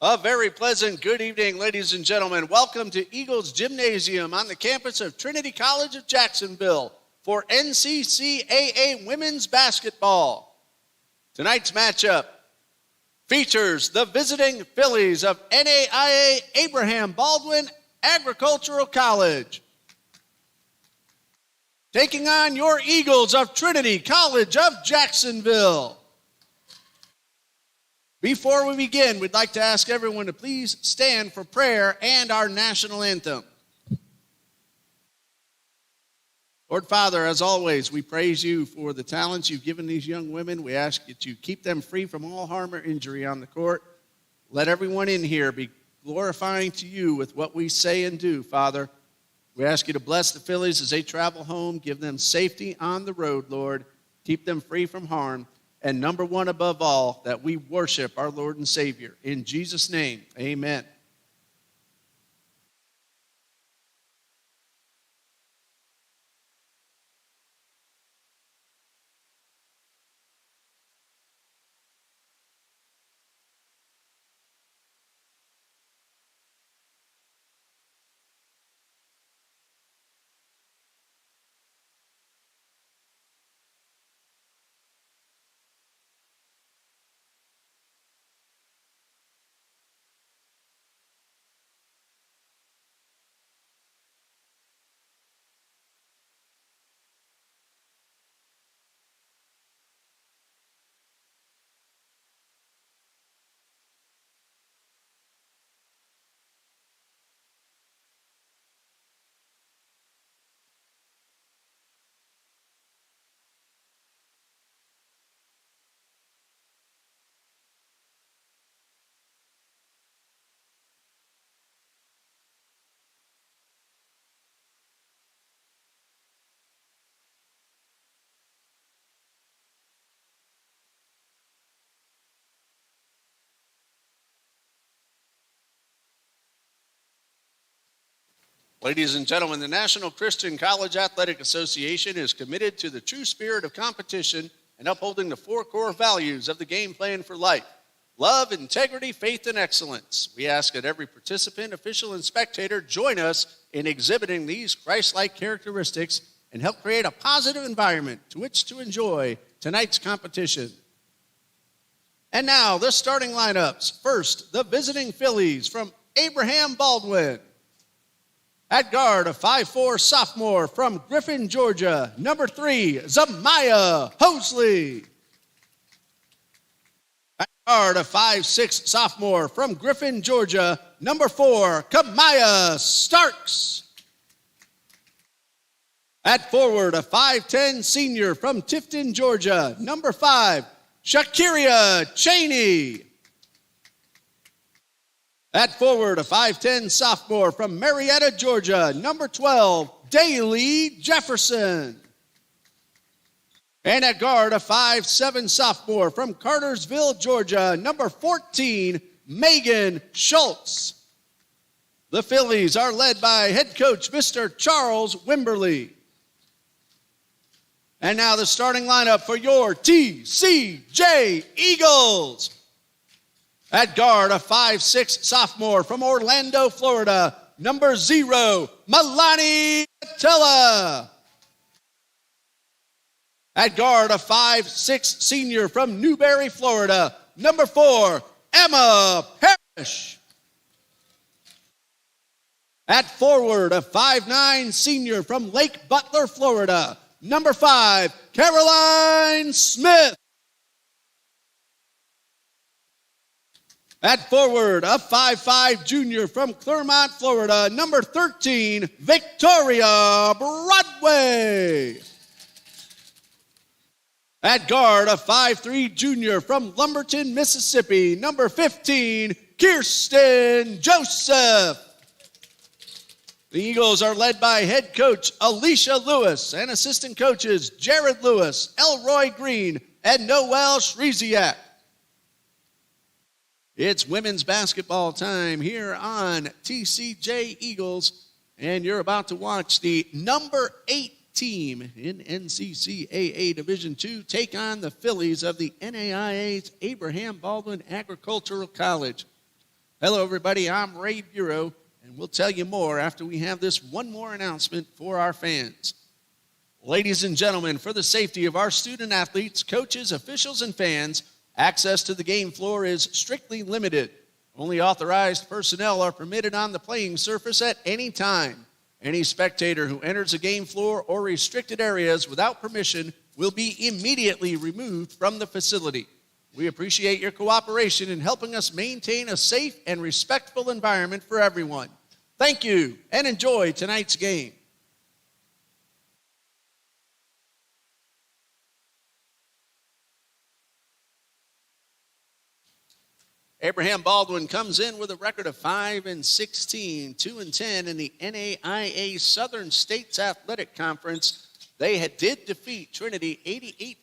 A very pleasant good evening, ladies and gentlemen. Welcome to Eagles Gymnasium on the campus of Trinity College of Jacksonville for NCCAA women's basketball. Tonight's matchup features the visiting Phillies of NAIA Abraham Baldwin Agricultural College, taking on your Eagles of Trinity College of Jacksonville. Before we begin, we'd like to ask everyone to please stand for prayer and our national anthem. Lord Father, as always, we praise you for the talents you've given these young women. We ask that you keep them free from all harm or injury on the court. Let everyone in here be glorifying to you with what we say and do, Father. We ask you to bless the Phillies as they travel home. Give them safety on the road, Lord. Keep them free from harm. And number one above all, that we worship our Lord and Savior. In Jesus' name, amen. Ladies and gentlemen, the National Christian College Athletic Association is committed to the true spirit of competition and upholding the four core values of the game plan for life: love, integrity, faith, and excellence. We ask that every participant, official, and spectator join us in exhibiting these Christ-like characteristics and help create a positive environment to which to enjoy tonight's competition. And now, the starting lineups. First, the visiting Phillies from Abraham Baldwin. At guard, a 5'4" sophomore from Griffin, Georgia, number 3, Zamaya Hosley. At guard, a 5'6" sophomore from Griffin, Georgia, number 4, Kamaya Starks. At forward, a 5'10" senior from Tifton, Georgia, number 5, Shakiria Cheney. At forward, a 5'10" sophomore from Marietta, Georgia, number 12, Daly Jefferson. And at guard, a 5'7" sophomore from Cartersville, Georgia, number 14, Megan Schultz. The Phillies are led by head coach Mr. Charles Wimberly. And now the starting lineup for your TCJ Eagles. At guard, a 5'6" sophomore from Orlando, Florida, number 0, Milani Tella. At guard, a 5'6" senior from Newberry, Florida, number 4, Emma Parrish. At forward, a 5'9" senior from Lake Butler, Florida, number 5, Caroline Smith. At forward, a 5'5" junior from Clermont, Florida, number 13, Victoria Broadway. At guard, a 5'3" junior from Lumberton, Mississippi, number 15, Kirsten Joseph. The Eagles are led by head coach Alicia Lewis and assistant coaches Jared Lewis, Elroy Green, and Noel Shreziak. It's women's basketball time here on TCJ Eagles, and you're about to watch the number 8 team in NCCAA Division II take on the Phillies of the NAIA's Abraham Baldwin Agricultural College. Hello, everybody. I'm Ray Bureau, and we'll tell you more after we have this one more announcement for our fans. Ladies and gentlemen, for the safety of our student athletes, coaches, officials, and fans, access to the game floor is strictly limited. Only authorized personnel are permitted on the playing surface at any time. Any spectator who enters a game floor or restricted areas without permission will be immediately removed from the facility. We appreciate your cooperation in helping us maintain a safe and respectful environment for everyone. Thank you, and enjoy tonight's game. Abraham Baldwin comes in with a record of 5-16, 2-10 in the NAIA Southern States Athletic Conference. They did defeat Trinity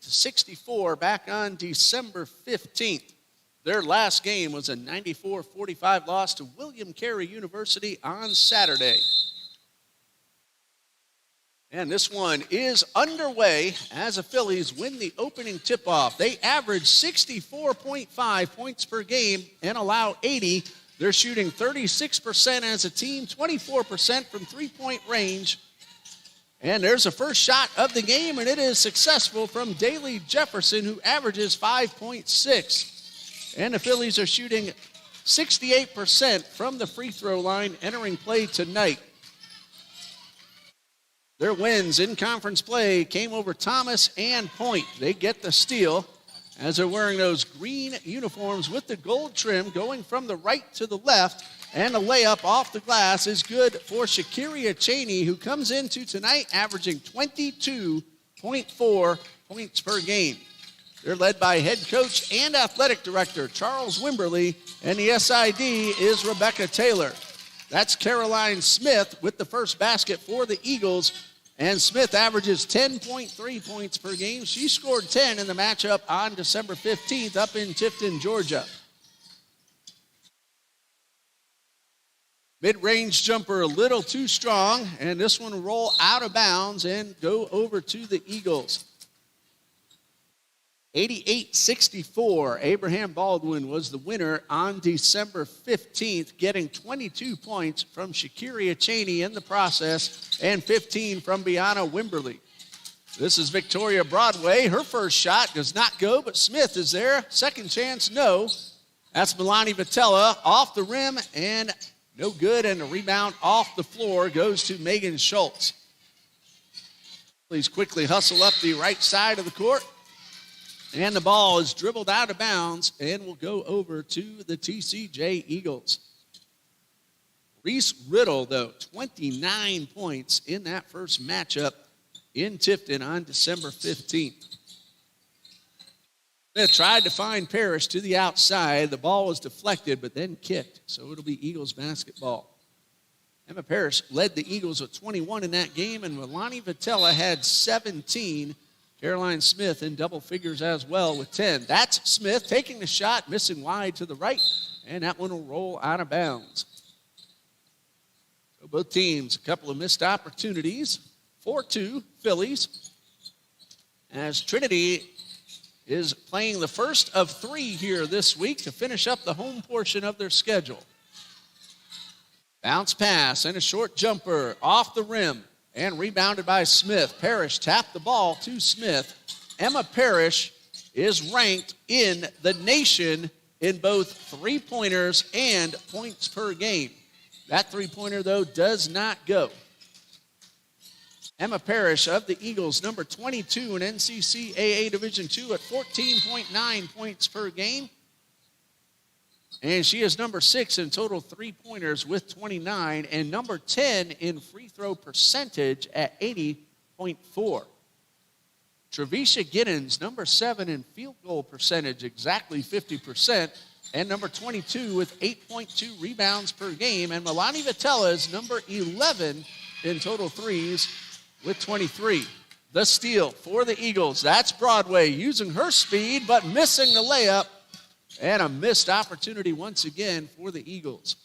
88-64 back on December 15th. Their last game was a 94-45 loss to William Carey University on Saturday. And this one is underway as the Phillies win the opening tip-off. They average 64.5 points per game and allow 80. They're shooting 36% as a team, 24% from three-point range. And there's the first shot of the game, and it is successful from Daley Jefferson, who averages 5.6. And the Phillies are shooting 68% from the free throw line entering play tonight. Their wins in conference play came over Thomas and Point. They get the steal as they're wearing those green uniforms with the gold trim going from the right to the left. And a layup off the glass is good for Shakiria Cheney, who comes into tonight averaging 22.4 points per game. They're led by head coach and athletic director Charles Wimberly, and the SID is Rebecca Taylor. That's Caroline Smith with the first basket for the Eagles. And Smith averages 10.3 points per game. She scored 10 in the matchup on December 15th up in Tifton, Georgia. Mid-range jumper a little too strong, and this one will roll out of bounds and go over to the Eagles. 88-64, Abraham Baldwin was the winner on December 15th, getting 22 points from Shakiria Cheney in the process and 15 from Bianna Wimberly. This is Victoria Broadway. Her first shot does not go, but Smith is there. Second chance, no. That's Milani Vitella off the rim and no good, and the rebound off the floor goes to Megan Schultz. Please quickly hustle up the right side of the court. And the ball is dribbled out of bounds and will go over to the TCJ Eagles. Reese Riddle, though, 29 points in that first matchup in Tifton on December 15th. They tried to find Parrish to the outside. The ball was deflected, but then kicked, so it'll be Eagles basketball. Emma Parrish led the Eagles with 21 in that game, and Milani Vitella had 17. Caroline Smith in double figures as well with 10. That's Smith taking the shot, missing wide to the right, and that one will roll out of bounds. So both teams, a couple of missed opportunities. 4-2 Phillies, as Trinity is playing the first of three here this week to finish up the home portion of their schedule. Bounce pass and a short jumper off the rim. And rebounded by Smith. Parrish tapped the ball to Smith. Emma Parrish is ranked in the nation in both three-pointers and points per game. That three-pointer, though, does not go. Emma Parrish of the Eagles, number 22 in NCCAA Division II at 14.9 points per game. And she is number 6 in total three-pointers with 29 and number 10 in free throw percentage at 80.4. Trevisha Giddens, number 7 in field goal percentage, exactly 50%, and number 22 with 8.2 rebounds per game. And Milani Vitella is number 11 in total threes with 23. The steal for the Eagles. That's Broadway using her speed but missing the layup. And a missed opportunity once again for the Eagles.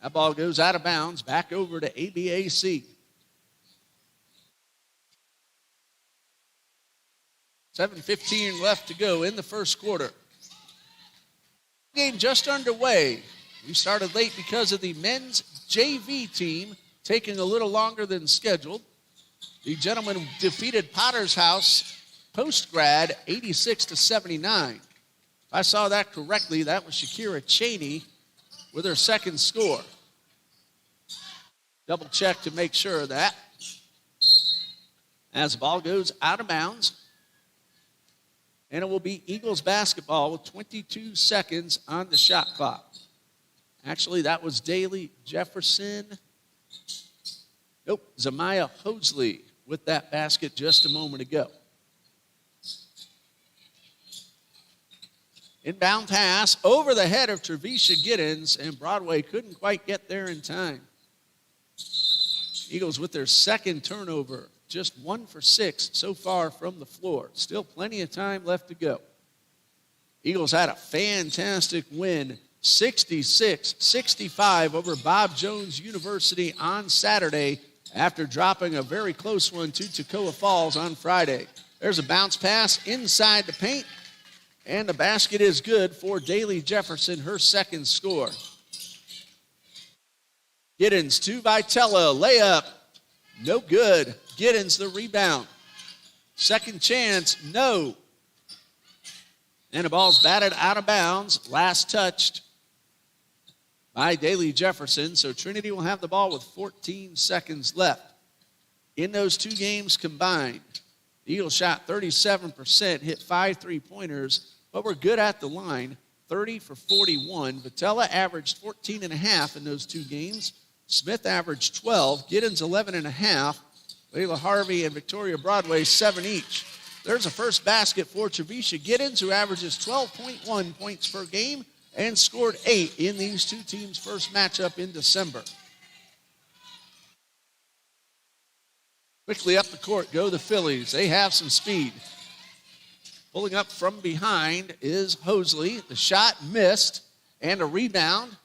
That ball goes out of bounds, back over to ABAC. 7:15 left to go in the first quarter. Game just underway. We started late because of the men's JV team taking a little longer than scheduled. The gentlemen defeated Potter's House post-grad 86-79. If I saw that correctly, that was Shakira Cheney with her second score. Double check to make sure of that. As the ball goes out of bounds. And it will be Eagles basketball with 22 seconds on the shot clock. Actually, that was Daly Jefferson. Nope, Zamiah Hosley with that basket just a moment ago. Inbound pass over the head of Trevisha Giddens, and Broadway couldn't quite get there in time. Eagles with their second turnover, just 1 for 6 so far from the floor. Still plenty of time left to go. Eagles had a fantastic win, 66-65 over Bob Jones University on Saturday after dropping a very close one to Toccoa Falls on Friday. There's a bounce pass inside the paint. And the basket is good for Daly Jefferson, her second score. Giddens to Vitella, layup, no good. Giddens the rebound. Second chance, no. And the ball's batted out of bounds, last touched by Daly Jefferson. So Trinity will have the ball with 14 seconds left. In those two games combined, the Eagles shot 37%, hit 5 three-pointers, but we're good at the line, 30 for 41. Vitella averaged 14.5 in those two games. Smith averaged 12. Giddens 11.5. Layla Harvey and Victoria Broadway 7 each. There's a first basket for Trevisha Giddens, who averages 12.1 points per game and scored 8 in these two teams' first matchup in December. Quickly up the court go the Phillies. They have some speed. Pulling up from behind is Hosley. The shot missed, and a rebound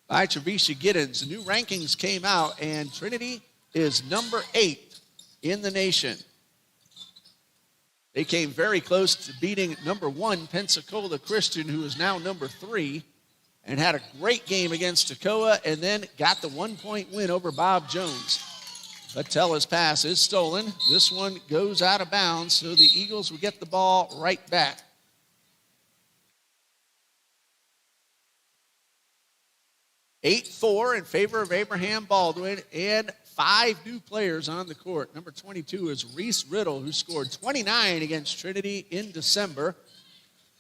by Trevisha Giddens. The new rankings came out, and Trinity is number 8 in the nation. They came very close to beating number 1 Pensacola Christian, who is now number 3, and had a great game against Toccoa, and then got the 1-point win over Bob Jones. Vitella's pass is stolen. This one goes out of bounds, so the Eagles will get the ball right back. (8-4) in favor of Abraham Baldwin, and 5 new players on the court. Number 22 is Reese Riddle, who scored 29 against Trinity in December.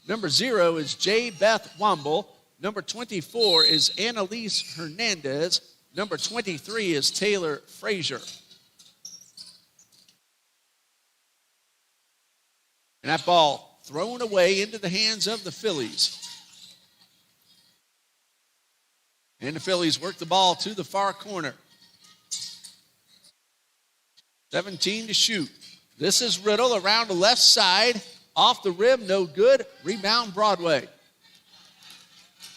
Number 0 is J. Beth Womble. Number 24 is Annalise Hernandez. Number 23 is Taylor Frazier. And that ball thrown away into the hands of the Phillies. And the Phillies work the ball to the far corner. 17 to shoot. This is Riddle around the left side. Off the rim, no good. Rebound Broadway.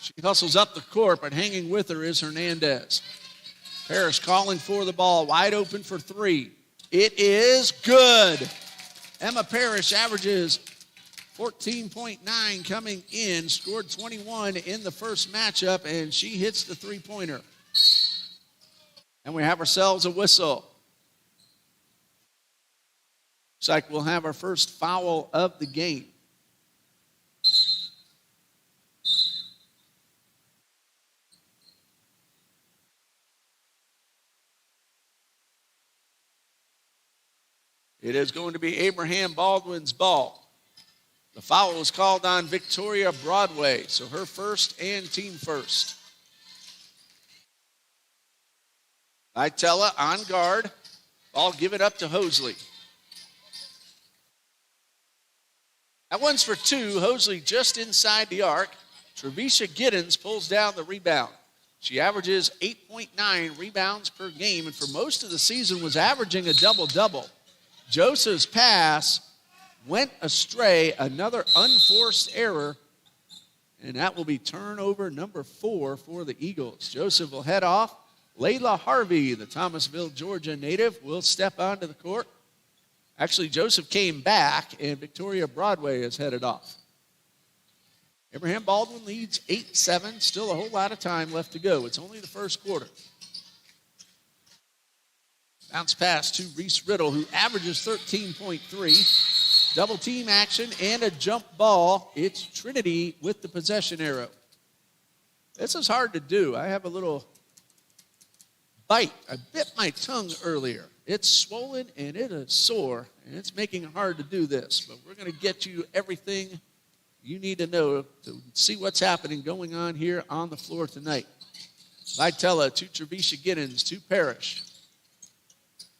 She hustles up the court, but hanging with her is Hernandez. Parrish calling for the ball, wide open for 3. It is good. Emma Parrish averages 14.9 coming in, scored 21 in the first matchup, and she hits the three-pointer. And we have ourselves a whistle. Looks like we'll have our first foul of the game. It is going to be Abraham Baldwin's ball. The foul was called on Victoria Broadway, so her first and team first. Vitella on guard. Ball given up to Hosley. That one's for 2. Hosley just inside the arc. Trevisha Giddens pulls down the rebound. She averages 8.9 rebounds per game, and for most of the season was averaging a double-double. Joseph's pass went astray, another unforced error, and that will be turnover number 4 for the Eagles. Joseph will head off. Layla Harvey, the Thomasville, Georgia native, will step onto the court. Actually, Joseph came back, and Victoria Broadway is headed off. Abraham Baldwin leads 8-7. Still a whole lot of time left to go. It's only the first quarter. Bounce pass to Reese Riddle, who averages 13.3. Double team action and a jump ball. It's Trinity with the possession arrow. This is hard to do. I have a little bite. I bit my tongue earlier. It's swollen and it is sore, and it's making it hard to do this. But we're going to get you everything you need to know to see what's happening going on here on the floor tonight. Vitella to Trevisha Giddens to Parrish.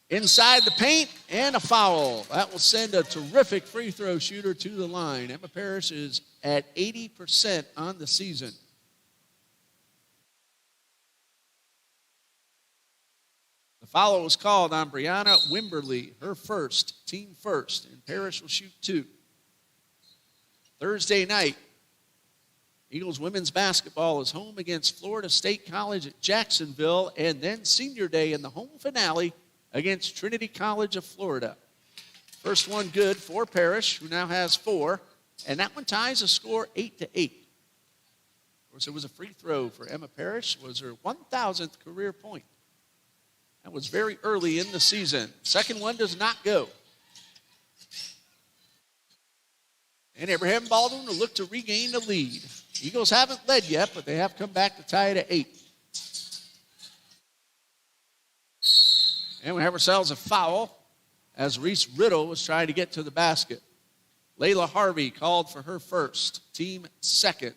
Inside the paint and a foul. That will send a terrific free throw shooter to the line. Emma Parrish is at 80% on the season. The foul was called on Brianna Wimberly, her first, team first, and Parrish will shoot 2. Thursday night, Eagles women's basketball is home against Florida State College at Jacksonville, and then senior day in the home finale against Trinity College of Florida. First one good for Parrish, who now has 4, and that one ties a score 8-8. Of course, it was a free throw for Emma Parrish. It was her 1,000th career point. That was very early in the season. Second one does not go. And Abraham Baldwin will look to regain the lead. Eagles haven't led yet, but they have come back to tie it at 8. And we have ourselves a foul as Reese Riddle was trying to get to the basket. Layla Harvey called for her first, team second.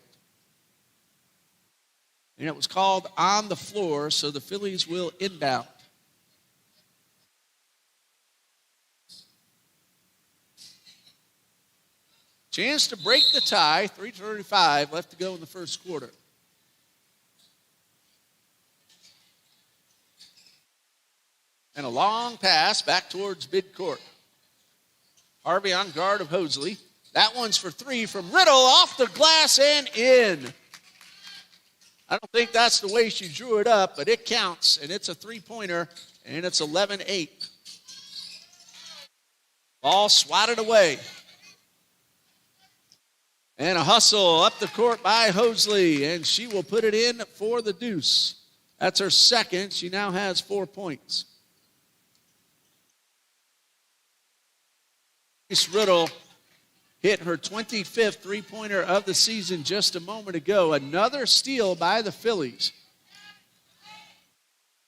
And it was called on the floor, so the Phillies will inbound. Chance to break the tie, 3:35 left to go in the first quarter. And a long pass back towards midcourt. Harvey on guard of Hosley. That one's for 3 from Riddle, off the glass and in. I don't think that's the way she drew it up, but it counts, and it's a 3-pointer, and it's 11-8. Ball swatted away. And a hustle up the court by Hosley, and she will put it in for the deuce. That's her second. She now has 4 points. Reese Riddle hit her 25th three-pointer of the season just a moment ago. Another steal by the Phillies.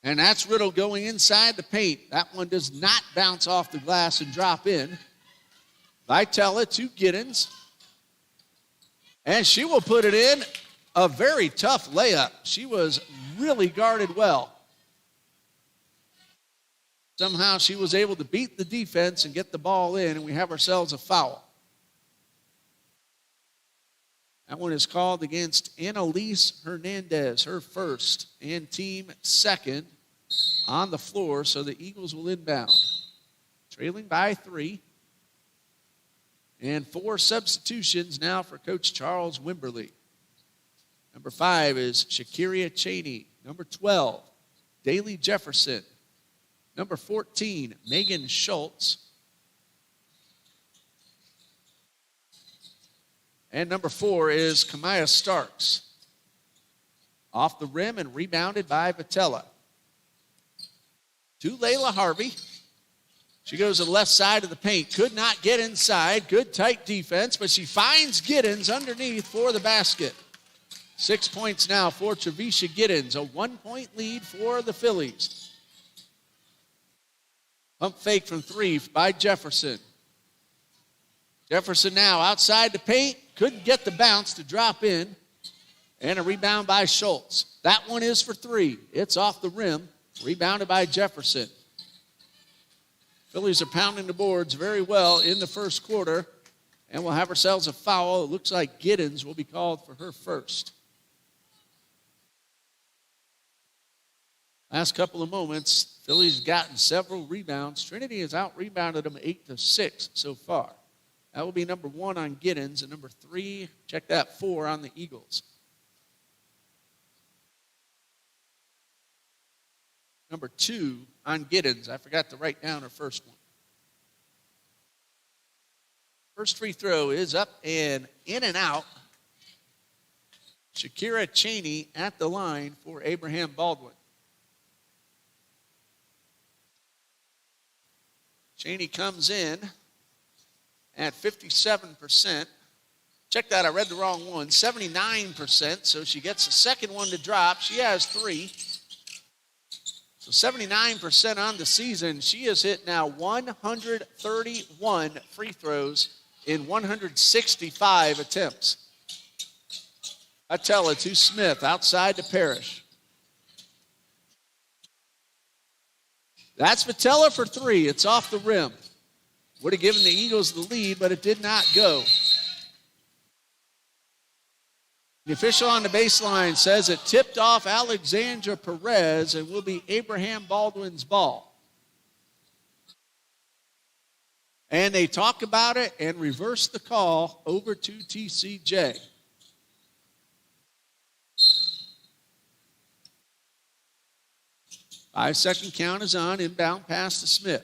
And that's Riddle going inside the paint. That one does not bounce off the glass and drop in. Vitella to Giddens. And she will put it in. A very tough layup. She was really guarded well. Somehow she was able to beat the defense and get the ball in, and we have ourselves a foul. That one is called against Annalise Hernandez, her first and team second on the floor, so the Eagles will inbound. Trailing by 3. And 4 substitutions now for Coach Charles Wimberly. Number 5 is Shakiria Cheney. Number 12, Daly Jefferson. Number 14, Megan Schultz. And number 4 is Kamaya Starks. Off the rim and rebounded by Vitella. To Layla Harvey. She goes to the left side of the paint. Could not get inside. Good tight defense, but she finds Giddens underneath for the basket. 6 points now for Trevisha Giddens. A 1-point lead for the Phillies. Pump fake from 3 by Jefferson. Jefferson now outside the paint. Couldn't get the bounce to drop in. And a rebound by Schultz. That one is for 3. It's off the rim. Rebounded by Jefferson. Phillies are pounding the boards very well in the first quarter. And we'll have ourselves a foul. It looks like Giddens will be called for her first. Last couple of moments, Phillies gotten several rebounds. Trinity has out-rebounded them 8-6 so far. That will be number 1 on Giddens, and number 3, check that, 4 on the Eagles. Number 2 on Giddens. I forgot to write down her first one. First free throw is up and in and out. Shakira Cheney at the line for Abraham Baldwin. Cheney comes in at 57%. Check that, I read the wrong one. 79%, so she gets the second one to drop. She has 3. So 79% on the season. She has hit now 131 free throws in 165 attempts. I tell it to Smith, outside to Parrish. That's Patella for 3. It's off the rim. Would have given the Eagles the lead, but it did not go. The official on the baseline says it tipped off Alexandra Perez and will be Abraham Baldwin's ball. And they talk about it and reverse the call over to TCJ. Five-second count is on. Inbound pass to Smith.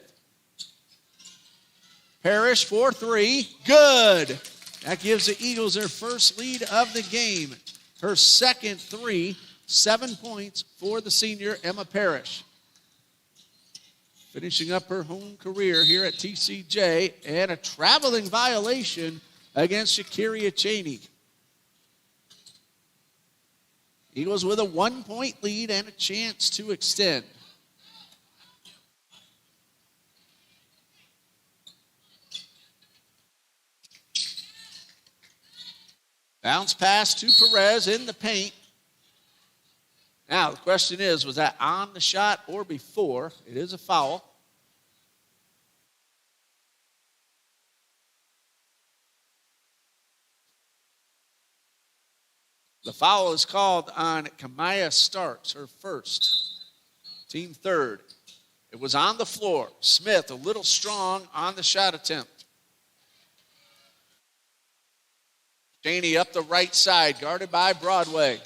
Parrish for 3. Good. That gives the Eagles their first lead of the game. Her second 3, 7 points for the senior Emma Parrish. Finishing up her home career here at TCJ, and a traveling violation against Shakira Cheney. Eagles with a 1-point lead and a chance to extend. Bounce pass to Perez in the paint. Now, the question is, was that on the shot or before? It is a foul. The foul is called on Kamaya Starks, her first. Team third. It was on the floor. Smith a little strong on the shot attempt. Cheney up the right side, guarded by Broadway.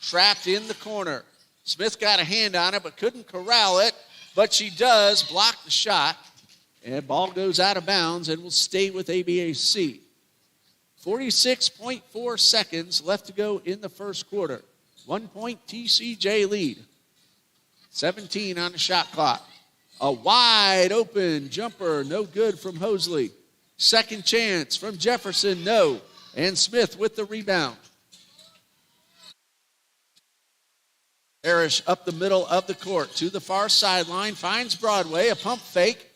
Trapped in the corner. Smith got a hand on it, but couldn't corral it. But she does block the shot. And ball goes out of bounds and will stay with ABAC. 46.4 seconds left to go in the first quarter. 1-point TCJ lead. 17 on the shot clock. A wide open jumper, no good from Hosley. Second chance from Jefferson, no. And Smith with the rebound. Parrish up the middle of the court to the far sideline. Finds Broadway, a pump fake.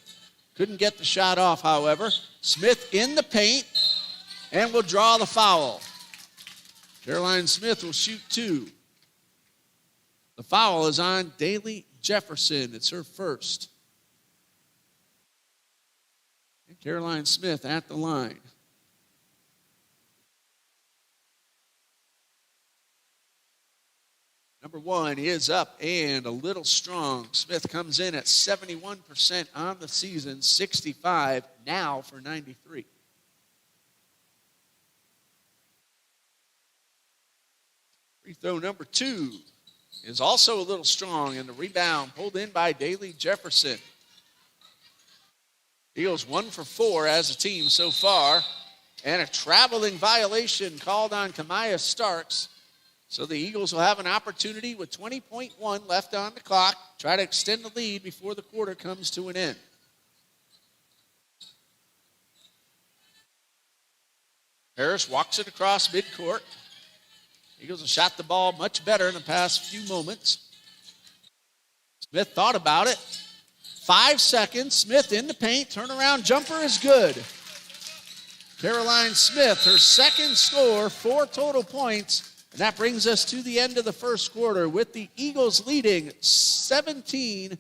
Couldn't get the shot off, however. Smith in the paint and will draw the foul. Caroline Smith will shoot 2. The foul is on Daly Jefferson. It's her first. And Caroline Smith at the line. Number 1 is up and a little strong. Smith comes in at 71% on the season, 65 now for 93. Free throw number 2 is also a little strong, and the rebound pulled in by Daly Jefferson. Eagles 1 for 4 as a team so far, and a traveling violation called on Kamaya Starks. So the Eagles will have an opportunity with 20.1 left on the clock, try to extend the lead before the quarter comes to an end. Parrish walks it across midcourt. Eagles have shot the ball much better in the past few moments. Smith thought about it. 5 seconds, Smith in the paint, turnaround jumper is good. Caroline Smith, her second score, 4 total points. And that brings us to the end of the first quarter with the Eagles leading 17-14.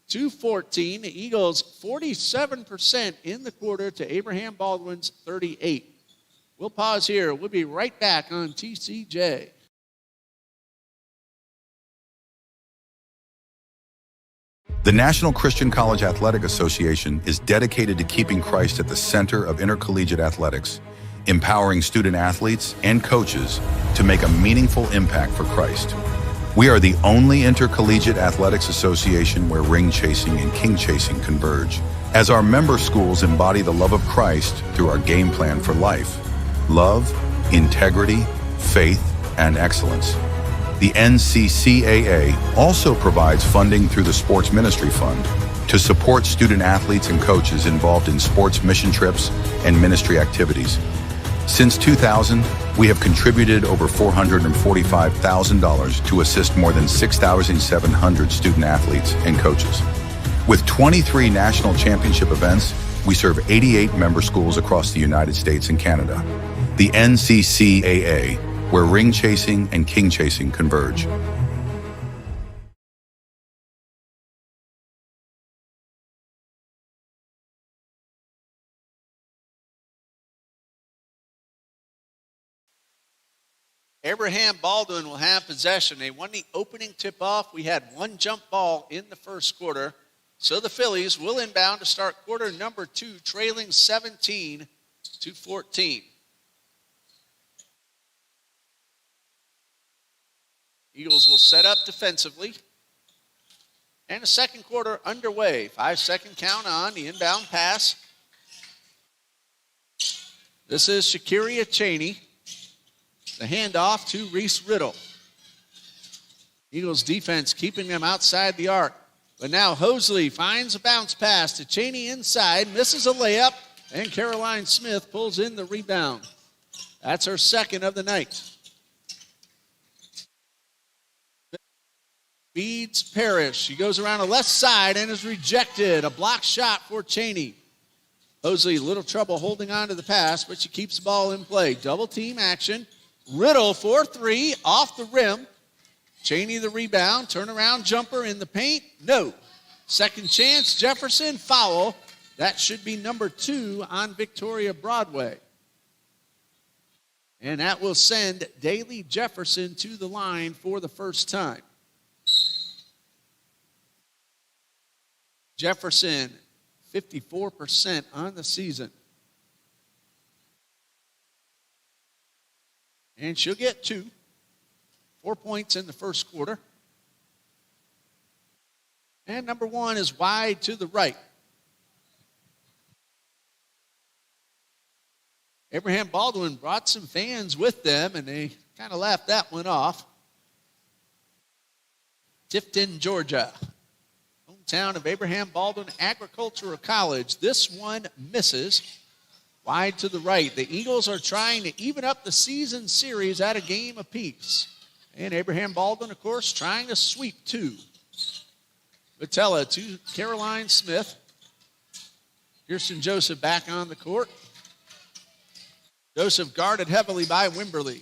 The Eagles 47% in the quarter to Abraham Baldwin's 38. We'll pause here. We'll be right back on TCJ. The National Christian College Athletic Association is dedicated to keeping Christ at the center of intercollegiate athletics, empowering student athletes and coaches to make a meaningful impact for Christ. We are the only intercollegiate athletics association where ring chasing and king chasing converge, as our member schools embody the love of Christ through our game plan for life. Love, integrity, faith, and excellence. The NCCAA also provides funding through the Sports Ministry Fund to support student athletes and coaches involved in sports mission trips and ministry activities. Since 2000, we have contributed over $445,000 to assist more than 6,700 student athletes and coaches. With 23 national championship events, we serve 88 member schools across the United States and Canada. The NCCAA, where ring chasing and king chasing converge. Abraham Baldwin will have possession. They won the opening tip-off. We had one jump ball in the first quarter. So the Phillies will inbound to start quarter number 2, trailing 17-14. Eagles will set up defensively. And the second quarter underway. 5-second count on the inbound pass. This is Shakiria Cheney. The handoff to Reese Riddle. Eagles defense keeping them outside the arc. But now Hosley finds a bounce pass to Cheney inside, misses a layup, and Caroline Smith pulls in the rebound. That's her second of the night. Beats Parrish. She goes around the left side and is rejected. A block shot for Cheney. Hosley, little trouble holding on to the pass, but she keeps the ball in play. Double team action. Riddle for 3 off the rim. Cheney the rebound. Turnaround jumper in the paint. No. Second chance, Jefferson, foul. That should be number 2 on Victoria Broadway. And that will send Daly Jefferson to the line for the first time. Jefferson, 54% on the season. And she'll get 2. 4 points in the first quarter. And number 1 is wide to the right. Abraham Baldwin brought some fans with them, and they kind of laughed that one off. Tifton, Georgia. Hometown of Abraham Baldwin Agricultural College. This one misses. Wide to the right. The Eagles are trying to even up the season series at a game apiece. And Abraham Baldwin, of course, trying to sweep 2. Vitella to Caroline Smith. Kirsten Joseph back on the court. Joseph guarded heavily by Wimberly.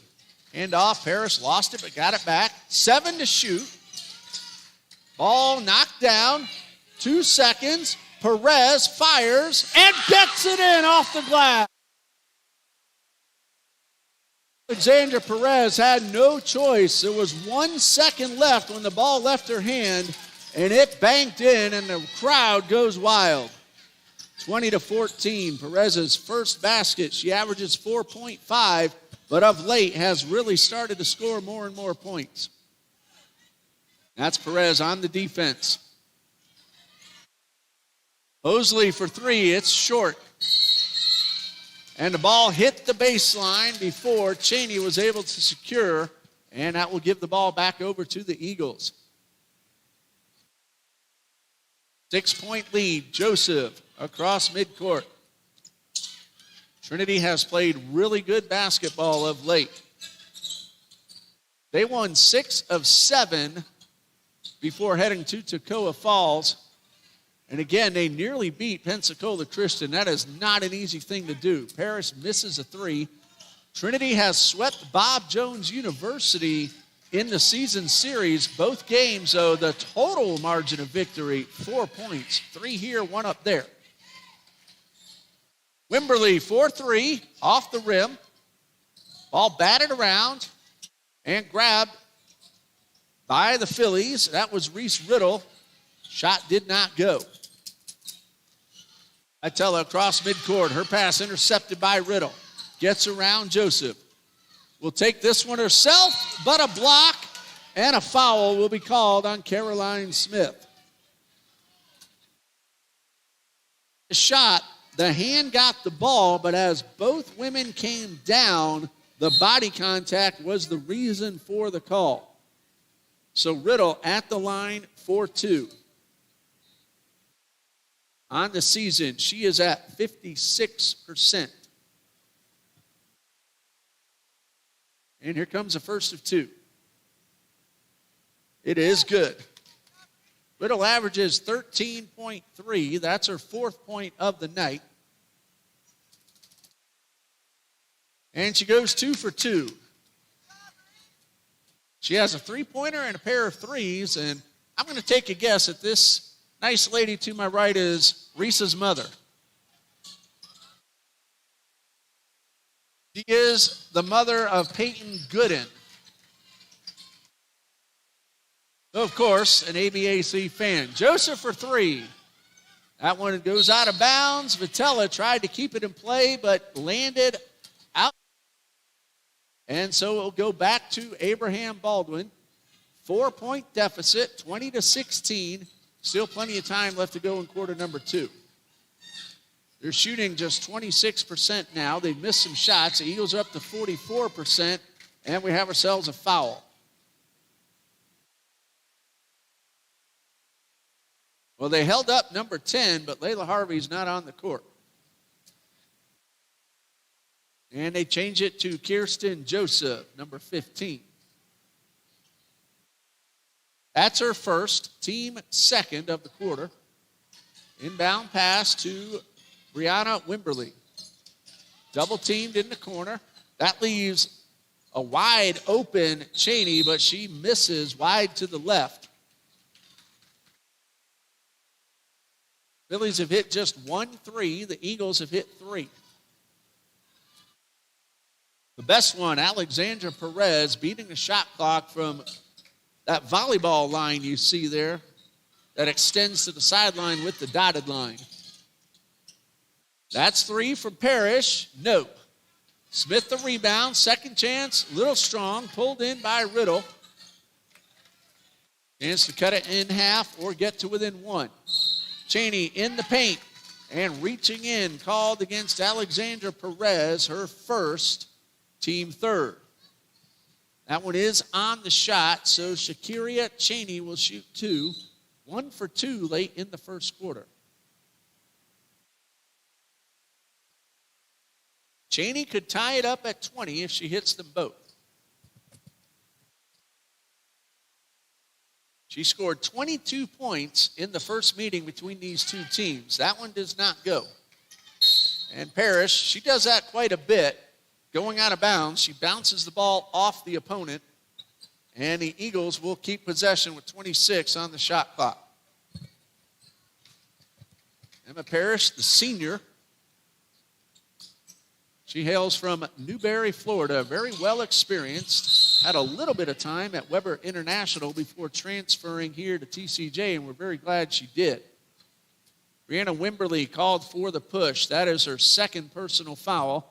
Hand off. Parrish lost it but got it back. 7 to shoot. Ball knocked down. 2 seconds. Perez fires and gets it in off the glass. Alexandra Perez had no choice. There was 1 second left when the ball left her hand, and it banked in, and the crowd goes wild. 20-14, Perez's first basket. She averages 4.5, but of late has really started to score more and more points. That's Perez on the defense. Hosley for 3, it's short. And the ball hit the baseline before Cheney was able to secure, and that will give the ball back over to the Eagles. 6-point lead, Joseph across midcourt. Trinity has played really good basketball of late. They won 6 of 7 before heading to Toccoa Falls. And again, they nearly beat Pensacola Christian. That is not an easy thing to do. Parrish misses a 3. Trinity has swept Bob Jones University in the season series. Both games, though, the total margin of victory, 4 points. 3 here, 1 up there. Wimberly, 4-3, off the rim. Ball batted around and grabbed by the Phillies. That was Reese Riddle. Shot did not go. Itella across midcourt. Her pass intercepted by Riddle. Gets around Joseph. Will take this one herself, but a block and a foul will be called on Caroline Smith. The shot, the hand got the ball, but as both women came down, The body contact was the reason for the call. So Riddle at the line for 2. On the season, she is at 56%. And here comes the first of 2. It is good. Riddle averages 13.3. That's her 4th point of the night. And she goes 2 for 2. She has a 3-pointer and a pair of threes, and I'm going to take a guess that this nice lady to my right is Reese's mother. She is the mother of Peyton Gooden. Of course, an ABAC fan. Joseph for 3. That one goes out of bounds. Vitella tried to keep it in play, but landed out. And so it will go back to Abraham Baldwin. 4-point deficit, 20-16. Still plenty of time left to go in quarter number 2. They're shooting just 26% now. They've missed some shots. The Eagles are up to 44%, and we have ourselves a foul. Well, they held up number 10, but Layla Harvey's not on the court. And they change it to Kirsten Joseph, number 15. That's her first, team second of the quarter. Inbound pass to Brianna Wimberly. Double teamed in the corner. That leaves a wide open Cheney, but she misses wide to the left. Phillies have hit just 1 3. The Eagles have hit 3. The best one, Alexandra Perez, beating the shot clock from that volleyball line you see there that extends to the sideline with the dotted line. That's 3 from Parrish. No. Smith the rebound. Second chance. Little strong. Pulled in by Riddle. Chance to cut it in half or get to within 1. Cheney in the paint and reaching in. Called against Alexandra Perez. Her first, team third. That one is on the shot, so Shakiria Cheney will shoot 2. 1 for 2 late in the first quarter. Cheney could tie it up at 20 if she hits them both. She scored 22 points in the first meeting between these two teams. That one does not go. And Parrish, she does that quite a bit. Going out of bounds, she bounces the ball off the opponent, and the Eagles will keep possession with 26 on the shot clock. Emma Parrish, the senior. She hails from Newberry, Florida, very well experienced. Had a little bit of time at Weber International before transferring here to TCJ, and we're very glad she did. Brianna Wimberly called for the push. That is her second personal foul,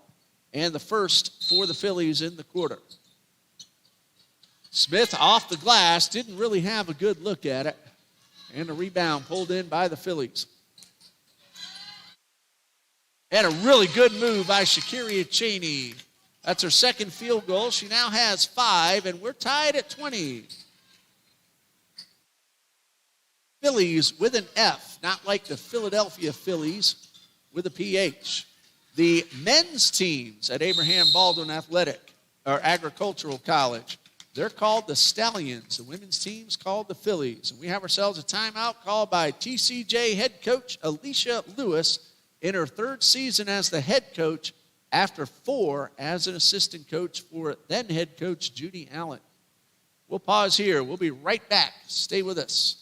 and the first for the Phillies in the quarter. Smith off the glass, didn't really have a good look at it, and a rebound pulled in by the Phillies. And a really good move by Shakiria Cheney. That's her second field goal. She now has 5, and we're tied at 20. Phillies with an F, not like the Philadelphia Phillies with a PH. The men's teams at Abraham Baldwin Agricultural College, they're called the Stallions. The women's team's called the Phillies. And we have ourselves a timeout called by TCJ head coach Alicia Lewis in her 3rd season as the head coach after 4 as an assistant coach for then head coach Judy Allen. We'll pause here. We'll be right back. Stay with us.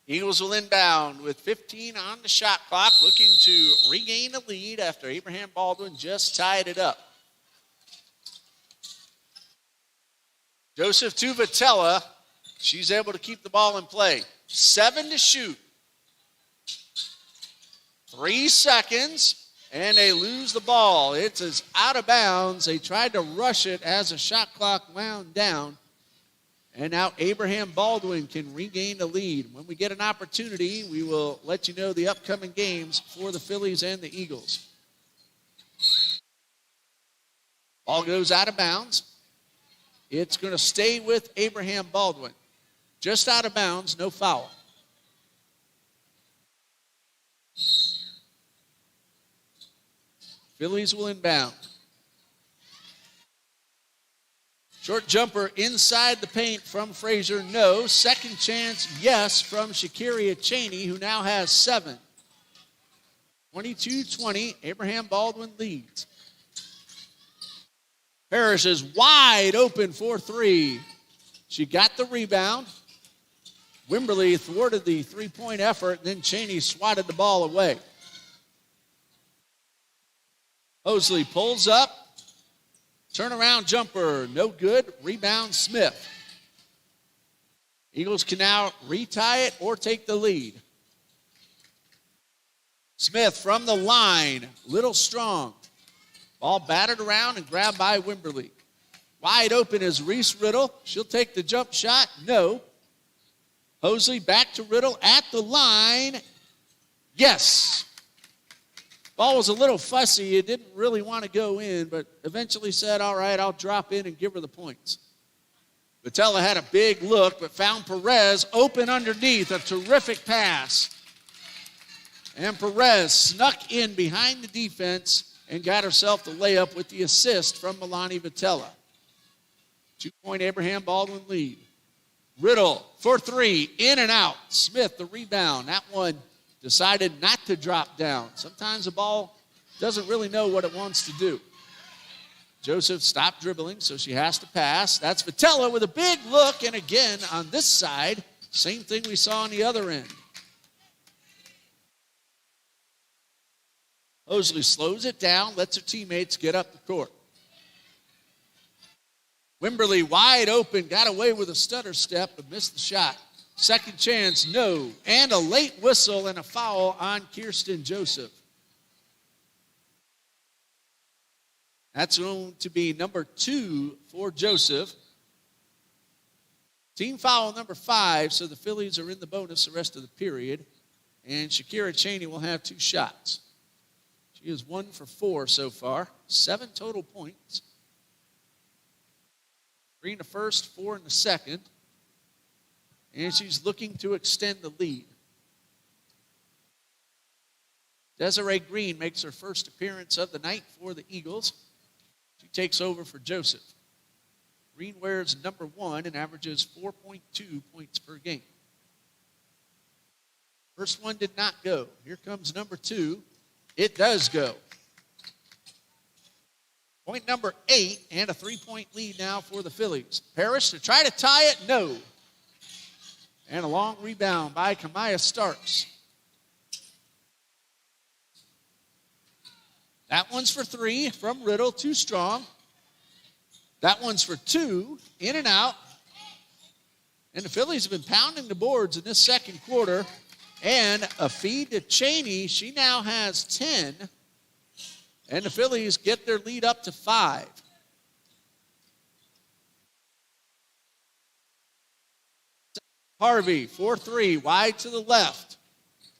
Eagles will inbound with 15 on the shot clock, looking to regain the lead after Abraham Baldwin just tied it up. Joseph to Vitella. She's able to keep the ball in play. 7 to shoot. 3 seconds, and they lose the ball. It's out of bounds. They tried to rush it as the shot clock wound down. And now Abraham Baldwin can regain the lead. When we get an opportunity, we will let you know the upcoming games for the Phillies and the Eagles. Ball goes out of bounds. It's going to stay with Abraham Baldwin. Just out of bounds, no foul. Phillies will inbound. Short jumper inside the paint from Frazier, no. Second chance, yes, from Shakiria Cheney, who now has 7. 22-20, Abraham Baldwin leads. Parrish is wide open for 3. She got the rebound. Wimberly thwarted the three-point effort, and then Cheney swatted the ball away. Hosley pulls up. Turnaround jumper, no good. Rebound, Smith. Eagles can now retie it or take the lead. Smith from the line, little strong. Ball battered around and grabbed by Wimberly. Wide open is Reese Riddle. She'll take the jump shot, no. Hosley back to Riddle at the line. Yes. Ball was a little fussy. It didn't really want to go in, but eventually said, all right, I'll drop in and give her the points. Vitella had a big look, but found Perez open underneath. A terrific pass. And Perez snuck in behind the defense and got herself the layup with the assist from Milani Vitella. 2-point Abraham Baldwin lead. Riddle for 3, in and out. Smith the rebound. That one decided not to drop down. Sometimes the ball doesn't really know what it wants to do. Joseph stopped dribbling, so she has to pass. That's Vitella with a big look, and again on this side, same thing we saw on the other end. Hosley slows it down, lets her teammates get up the court. Wimberly wide open, got away with a stutter step, but missed the shot. Second chance, no. And a late whistle and a foul on Kirsten Joseph. That's going to be number 2 for Joseph. Team foul number 5, so the Phillies are in the bonus the rest of the period. And Shakira Cheney will have 2 shots. She is 1 for 4 so far. 7 total points. 3 in the first, 4 in the second. And she's looking to extend the lead. Desiree Green makes her first appearance of the night for the Eagles. She takes over for Joseph. Green wears number 1 and averages 4.2 points per game. First one did not go. Here comes number 2. It does go. Point number 8 and a 3-point lead now for the Phillies. Parrish to try to tie it, no. And a long rebound by Kamaya Starks. That one's for 3 from Riddle, too strong. That one's for 2, in and out. And the Phillies have been pounding the boards in this second quarter. And a feed to Cheney. She now has 10. And the Phillies get their lead up to 5. Harvey, 4-3, wide to the left.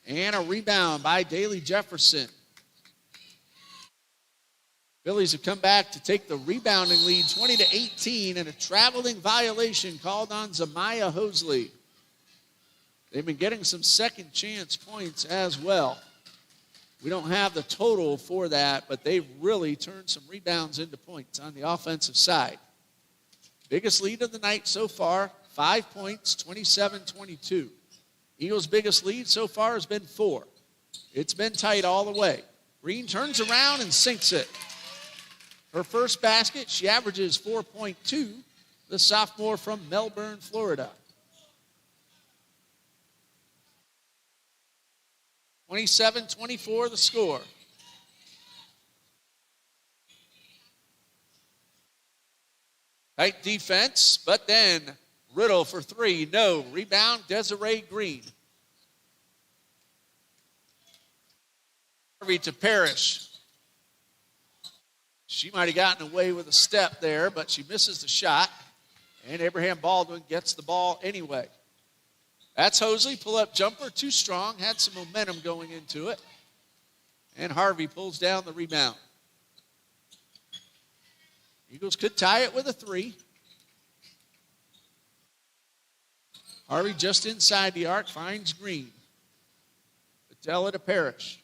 And a rebound by Daly Jefferson. Phillies have come back to take the rebounding lead 20-18, and a traveling violation called on Zamaya Hosley. They've been getting some second chance points as well. We don't have the total for that, but they've really turned some rebounds into points on the offensive side. Biggest lead of the night so far, 5 points, 27-22. Eagles' biggest lead so far has been 4. It's been tight all the way. Green turns around and sinks it. Her first basket, she averages 4.2, the sophomore from Melbourne, Florida. 27-24 the score. Tight defense, but then Riddle for three. No. Rebound, Desiree Green. Harvey to Parrish. She might have gotten away with a step there, but she misses the shot. And Abraham Baldwin gets the ball anyway. That's Hosley. Pull-up jumper, too strong. Had some momentum going into it. And Harvey pulls down the rebound. Eagles could tie it with a three. Harvey just inside the arc finds Green. Patella to Parrish.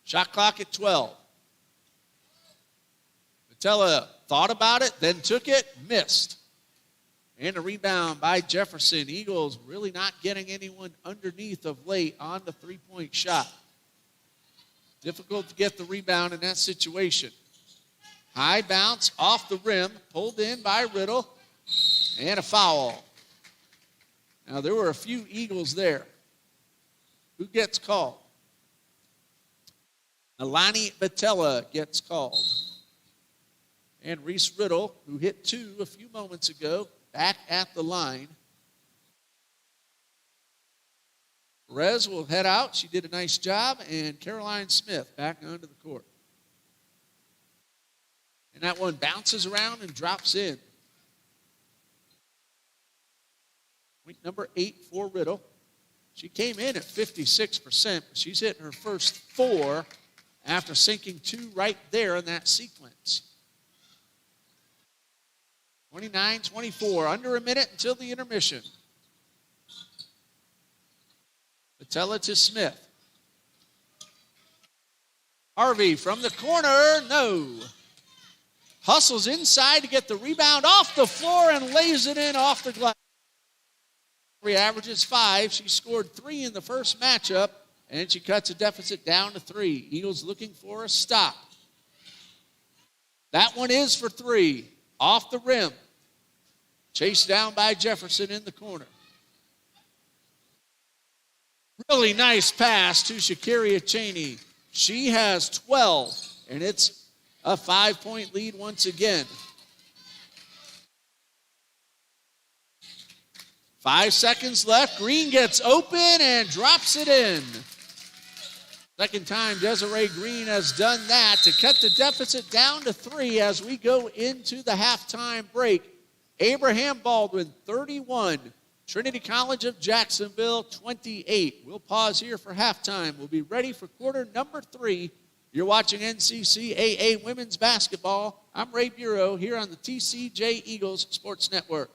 Shot clock at 12. Patella thought about it, then took it, missed. And a rebound by Jefferson. Eagles really not getting anyone underneath of late on the three-point shot. Difficult to get the rebound in that situation. High bounce off the rim, pulled in by Riddle, and a foul. Now, there were a few Eagles there. Who gets called? Alani Patella gets called. And Reese Riddle, who hit two a few moments ago, back at the line. Perez will head out. She did a nice job. And Caroline Smith back onto the court. And that one bounces around and drops in. Point number 8 for Riddle. She came in at 56%, but she's hitting her first four after sinking two right there in that sequence. 29-24, under a minute until the intermission. Patella to Smith. Harvey from the corner, no. Hustles inside to get the rebound off the floor and lays it in off the glass. Harvey averages 5. She scored 3 in the first matchup, and she cuts a deficit down to 3. Eagles looking for a stop. That one is for 3. Off the rim. Chased down by Jefferson in the corner. Really nice pass to Sha'Carri Cheney. She has 12, and it's a 5-point lead once again. 5 seconds left. Green gets open and drops it in. Second time Desiree Green has done that to cut the deficit down to 3 as we go into the halftime break. Abraham Baldwin, 31. Trinity College of Jacksonville, 28. We'll pause here for halftime. We'll be ready for quarter number 3. You're watching NCCAA Women's Basketball. I'm Ray Bureau here on the TCJ Eagles Sports Network.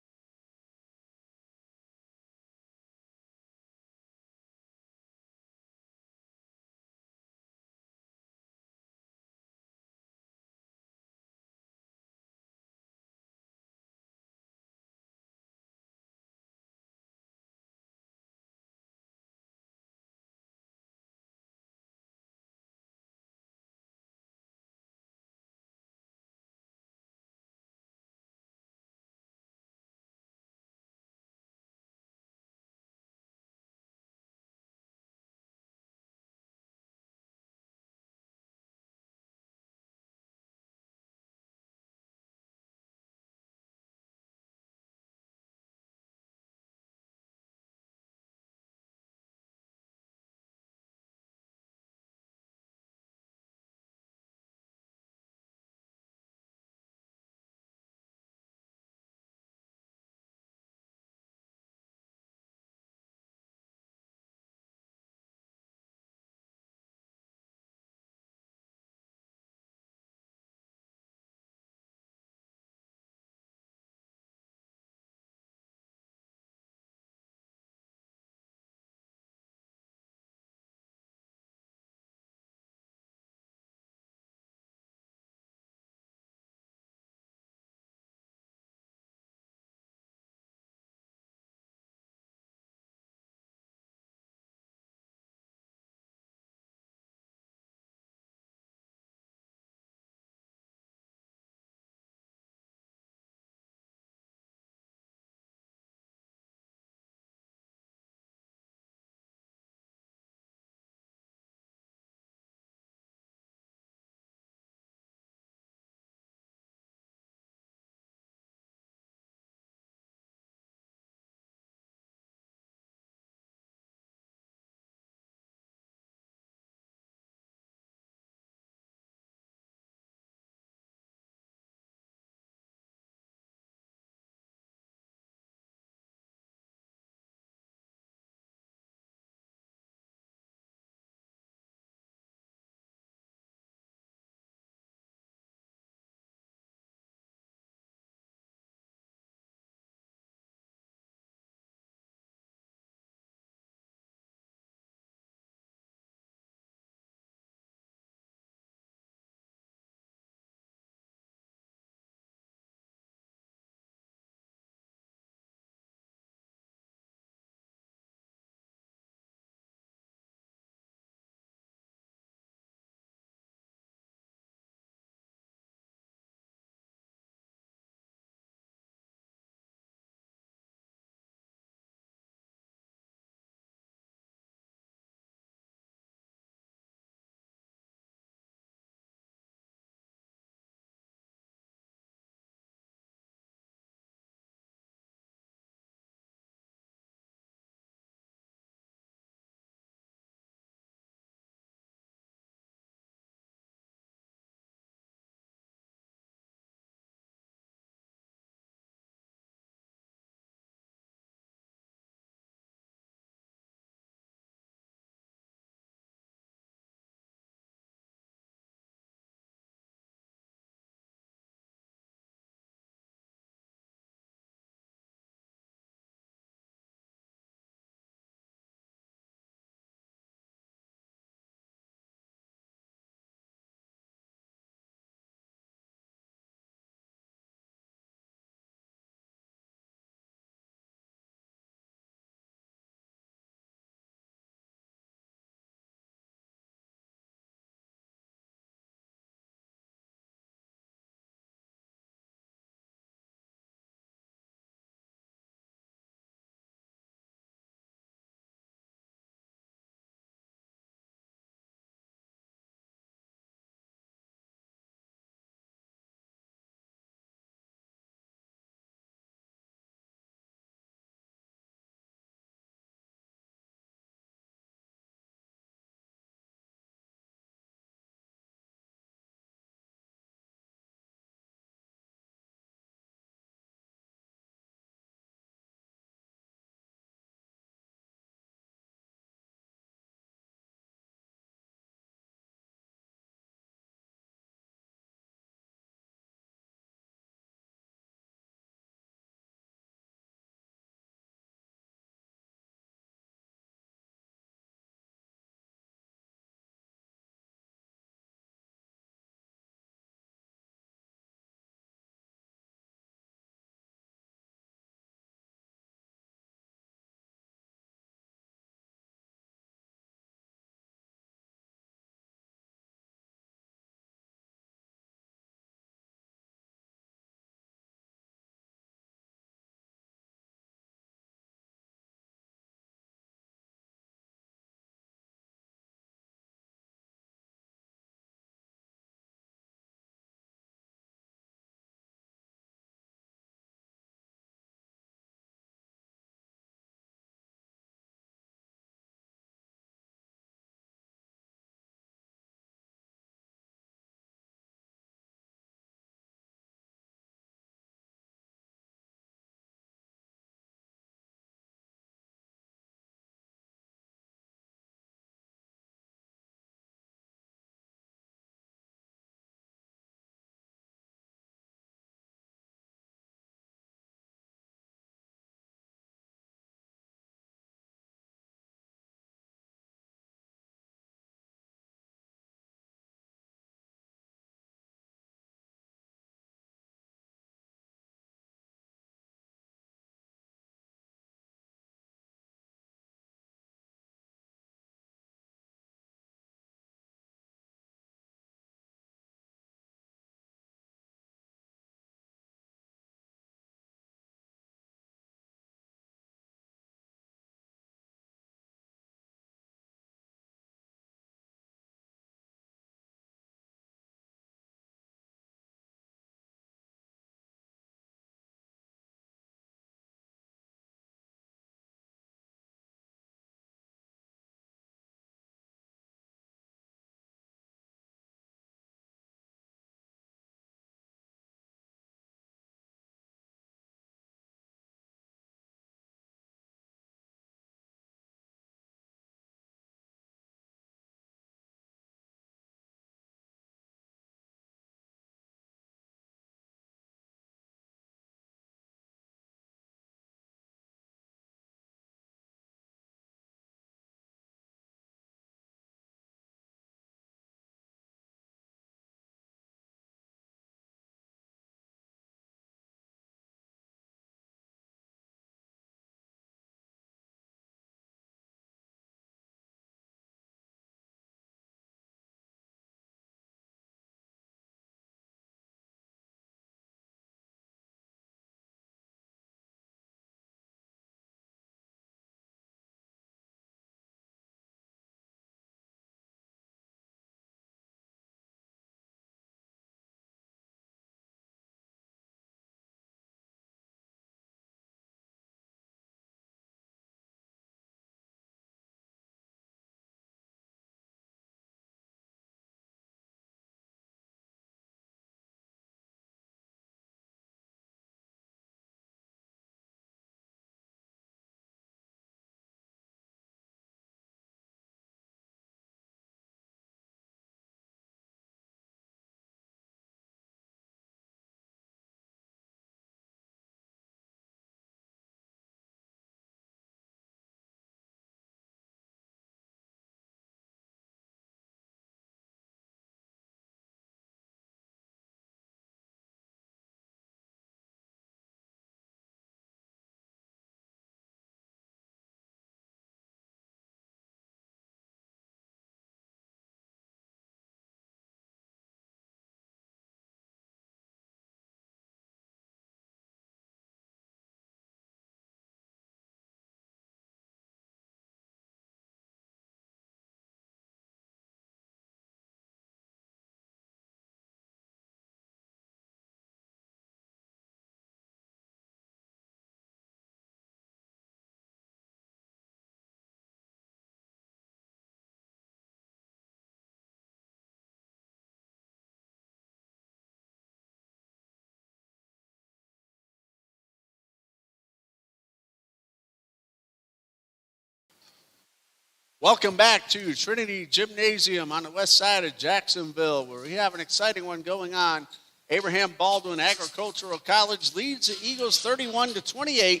Welcome back to Trinity Gymnasium on the west side of Jacksonville, where we have an exciting one going on. Abraham Baldwin Agricultural College leads the Eagles 31-28,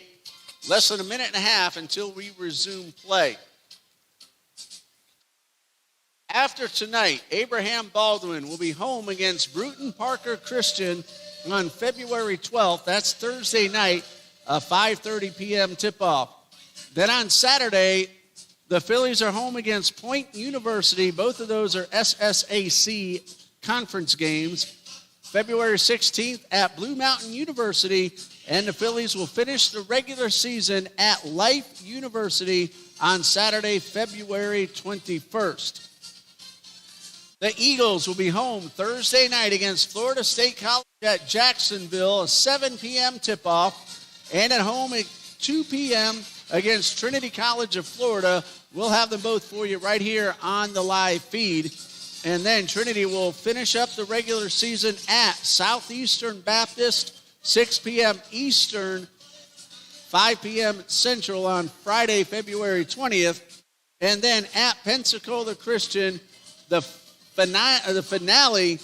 less than a minute and a half until we resume play. After tonight, Abraham Baldwin will be home against Bruton Parker Christian on February 12th. That's Thursday night, a 5:30 p.m. tip-off. Then on Saturday, the Phillies are home against Point University. Both of those are SSAC conference games. February 16th at Blue Mountain University, and the Phillies will finish the regular season at Life University on Saturday, February 21st. The Eagles will be home Thursday night against Florida State College at Jacksonville, a 7 p.m. tip-off, and at home at 2 p.m. against Trinity College of Florida. We'll have them both for you right here on the live feed. And then Trinity will finish up the regular season at Southeastern Baptist, 6 p.m. Eastern, 5 p.m. Central on Friday, February 20th. And then at Pensacola Christian, the finale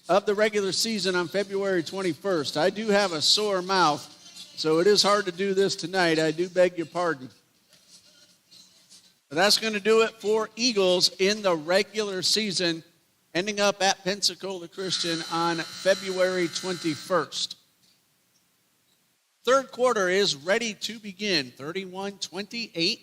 of the regular season on February 21st. I do have a sore mouth, so it is hard to do this tonight. I do beg your pardon. But that's going to do it for Eagles in the regular season, ending up at Pensacola Christian on February 21st. Third quarter is ready to begin, 31-28.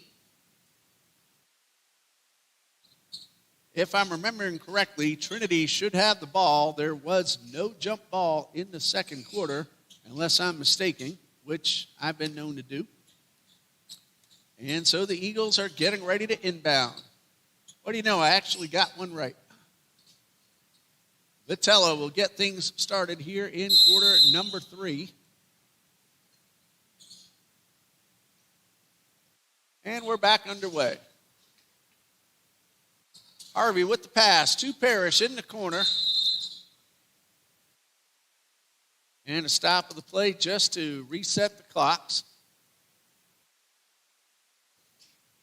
If I'm remembering correctly, Trinity should have the ball. There was no jump ball in the second quarter, unless I'm mistaken, which I've been known to do. And so the Eagles are getting ready to inbound. What do you know? I actually got one right. Vitello will get things started here in quarter number 3. And we're back underway. Harvey with the pass to Parrish in the corner. And a stop of the play just to reset the clocks.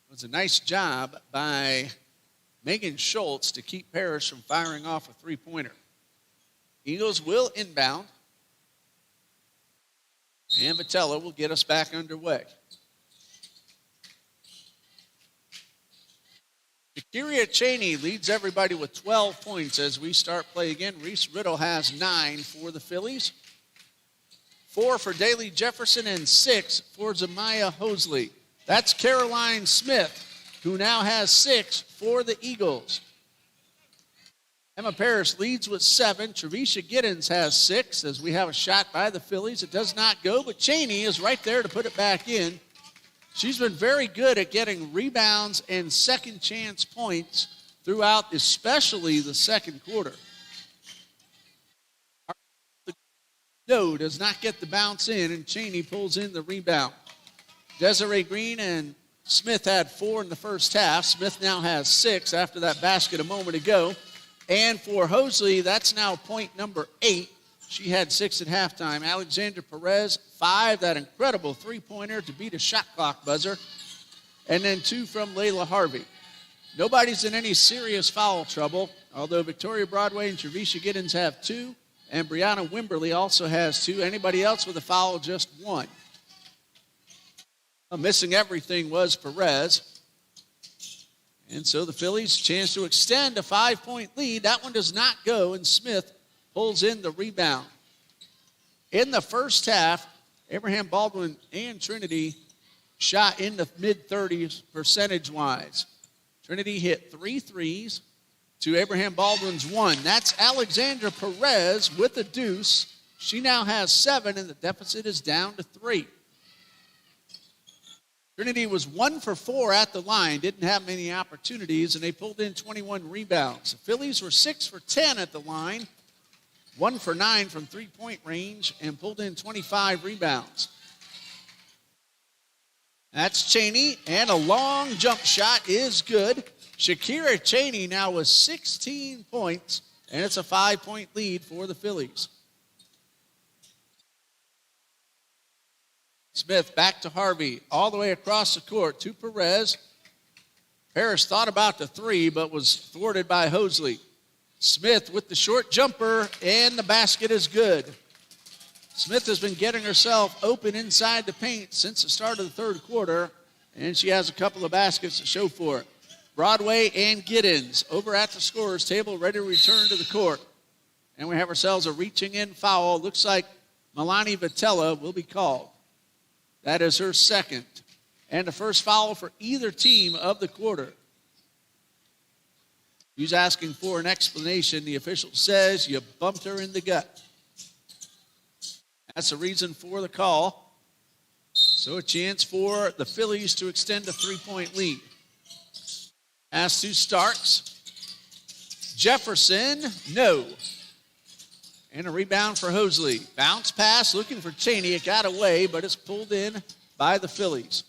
It was a nice job by Megan Schultz to keep Parrish from firing off a three-pointer. Eagles will inbound. And Vitello will get us back underway. Shakiria Cheney leads everybody with 12 points as we start play again. Reese Riddle has 9 for the Phillies, 4 for Daly Jefferson, and 6 for Zamaya Hosley. That's Caroline Smith, who now has 6 for the Eagles. Emma Parrish leads with 7. Trevisha Giddens has 6 as we have a shot by the Phillies. It does not go, but Cheney is right there to put it back in. She's been very good at getting rebounds and second chance points throughout, especially the second quarter. No, does not get the bounce in, and Cheney pulls in the rebound. Desiree Green and Smith had 4 in the first half. Smith now has 6 after that basket a moment ago. And for Hosley, that's now point number 8. She had 6 at halftime. Alexandra Perez, 5, that incredible three-pointer to beat a shot clock buzzer. And then 2 from Layla Harvey. Nobody's in any serious foul trouble, although Victoria Broadway and Trevisha Giddens have 2, and Brianna Wimberly also has 2. Anybody else with a foul, just 1. Missing everything was Perez. And so the Phillies chance to extend a 5-point lead. That one does not go, and Smith pulls in the rebound. In the first half, Abraham Baldwin and Trinity shot in the mid-30s percentage-wise. Trinity hit 3 threes to Abraham Baldwin's 1. That's Alexandra Perez with a deuce. She now has 7, and the deficit is down to 3. Trinity was 1 for 4 at the line, didn't have many opportunities, and they pulled in 21 rebounds. The Phillies were 6 for 10 at the line, 1 for 9 from three-point range, and pulled in 25 rebounds. That's Cheney, and a long jump shot is good. Shakira Cheney now with 16 points, and it's a 5-point lead for the Phillies. Smith back to Harvey, all the way across the court to Perez. Parrish thought about the three, but was thwarted by Hosley. Smith with the short jumper, and the basket is good. Smith has been getting herself open inside the paint since the start of the third quarter, and she has a couple of baskets to show for it. Broadway and Giddens over at the scorer's table, ready to return to the court. And we have ourselves a reaching in foul. Looks like Milani Vitella will be called. That is her second. And the first foul for either team of the quarter. He's asking for an explanation. The official says you bumped her in the gut. That's the reason for the call. So a chance for the Phillies to extend a 3-point lead. Pass to Starks. Jefferson, no. And a rebound for Hosley. Bounce pass, looking for Cheney. It got away, but it's pulled in by the Phillies.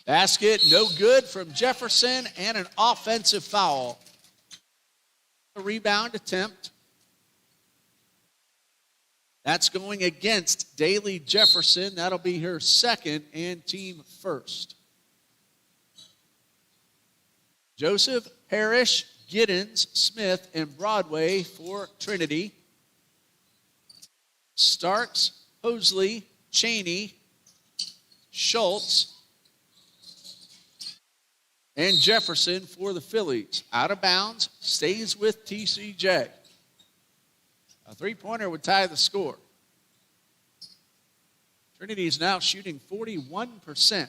Basket, no good from Jefferson, and an offensive foul. A rebound attempt. That's going against Daly Jefferson. That'll be her second and team first. Joseph, Parrish, Giddens, Smith, and Broadway for Trinity. Starks, Hosley, Cheney, Schultz, and Jefferson for the Phillies. Out of bounds, stays with TCJ. A three-pointer would tie the score. Trinity is now shooting 41%.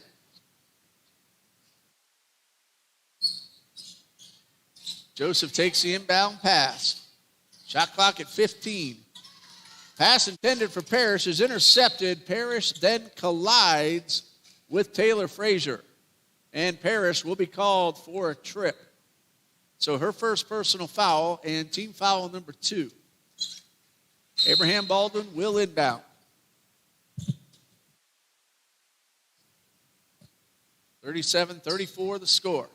Joseph takes the inbound pass. Shot clock at 15. Pass intended for Parrish is intercepted. Parrish then collides with Taylor Frazier. And Parrish will be called for a trip. So her first personal foul and team foul number 2. Abraham Baldwin will inbound. (37-34) the score.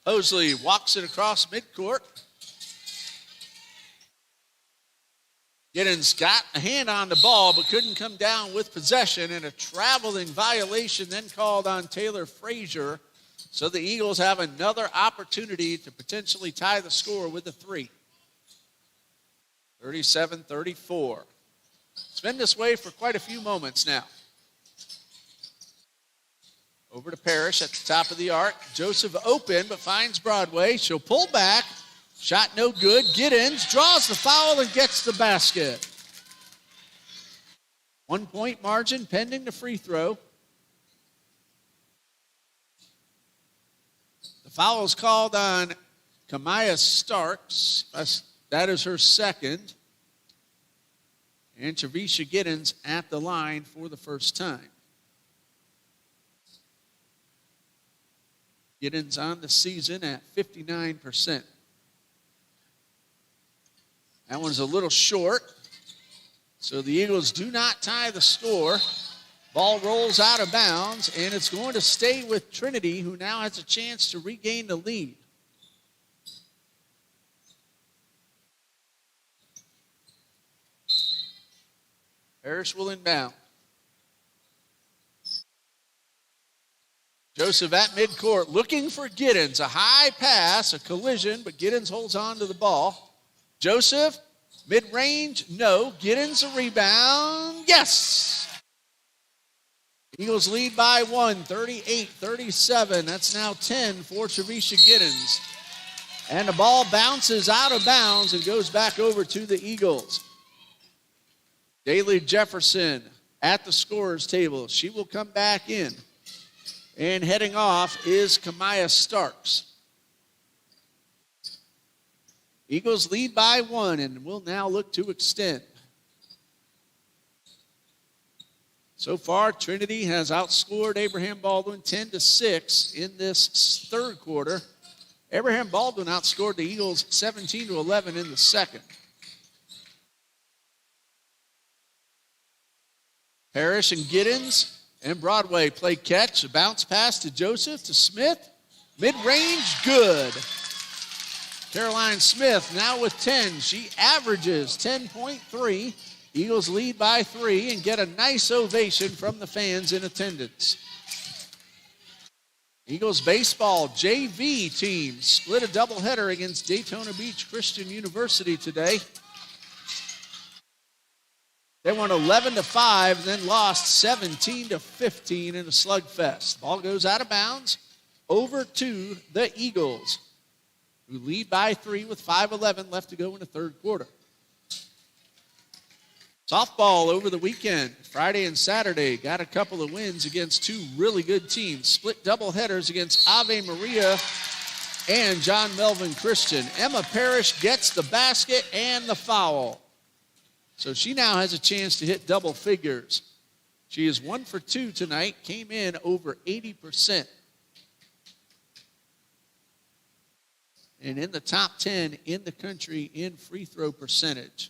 Hosley walks it across midcourt. Giddens got a hand on the ball but couldn't come down with possession, and a traveling violation then called on Taylor Frazier. So the Eagles have another opportunity to potentially tie the score with a 3. 37-34. It's been this way for quite a few moments now. Over to Parrish at the top of the arc. Joseph open but finds Broadway. She'll pull back. Shot no good. Giddens draws the foul and gets the basket. 1-point margin pending the free throw. The foul is called on Kamaya Starks. That is her second. And Trevisha Giddens at the line for the first time. Giddens on the season at 59%. That one's a little short. So the Eagles do not tie the score. Ball rolls out of bounds, and it's going to stay with Trinity, who now has a chance to regain the lead. Parrish will inbound. Joseph at midcourt looking for Giddens. A high pass, a collision, but Giddens holds on to the ball. Joseph, mid-range, no. Giddens a rebound, yes. Eagles lead by 1, 38-37. That's now 10 for Trevisha Giddens. And the ball bounces out of bounds and goes back over to the Eagles. Daly Jefferson at the scorer's table. She will come back in. And heading off is Kamaya Starks. Eagles lead by 1 and will now look to extend. So far, Trinity has outscored Abraham Baldwin 10-6 in this third quarter. Abraham Baldwin outscored the Eagles 17-11 in the second. Parrish and Giddens and Broadway play catch. A bounce pass to Joseph, to Smith. Mid-range, good. Caroline Smith now with 10. She averages 10.3 Eagles lead by 3 and get a nice ovation from the fans in attendance. Eagles baseball JV team split a doubleheader against Daytona Beach Christian University today. They won 11-5, then lost 17-15 in a slugfest. Ball goes out of bounds over to the Eagles, who lead by 3 with 5:11 left to go in the third quarter. Softball over the weekend, Friday and Saturday, got a couple of wins against two really good teams. Split doubleheaders against Ave Maria and John Melvin Christian. Emma Parrish gets the basket and the foul. So she now has a chance to hit double figures. She is 1 for 2 tonight, came in over 80%. And in the top 10 in the country in free throw percentage.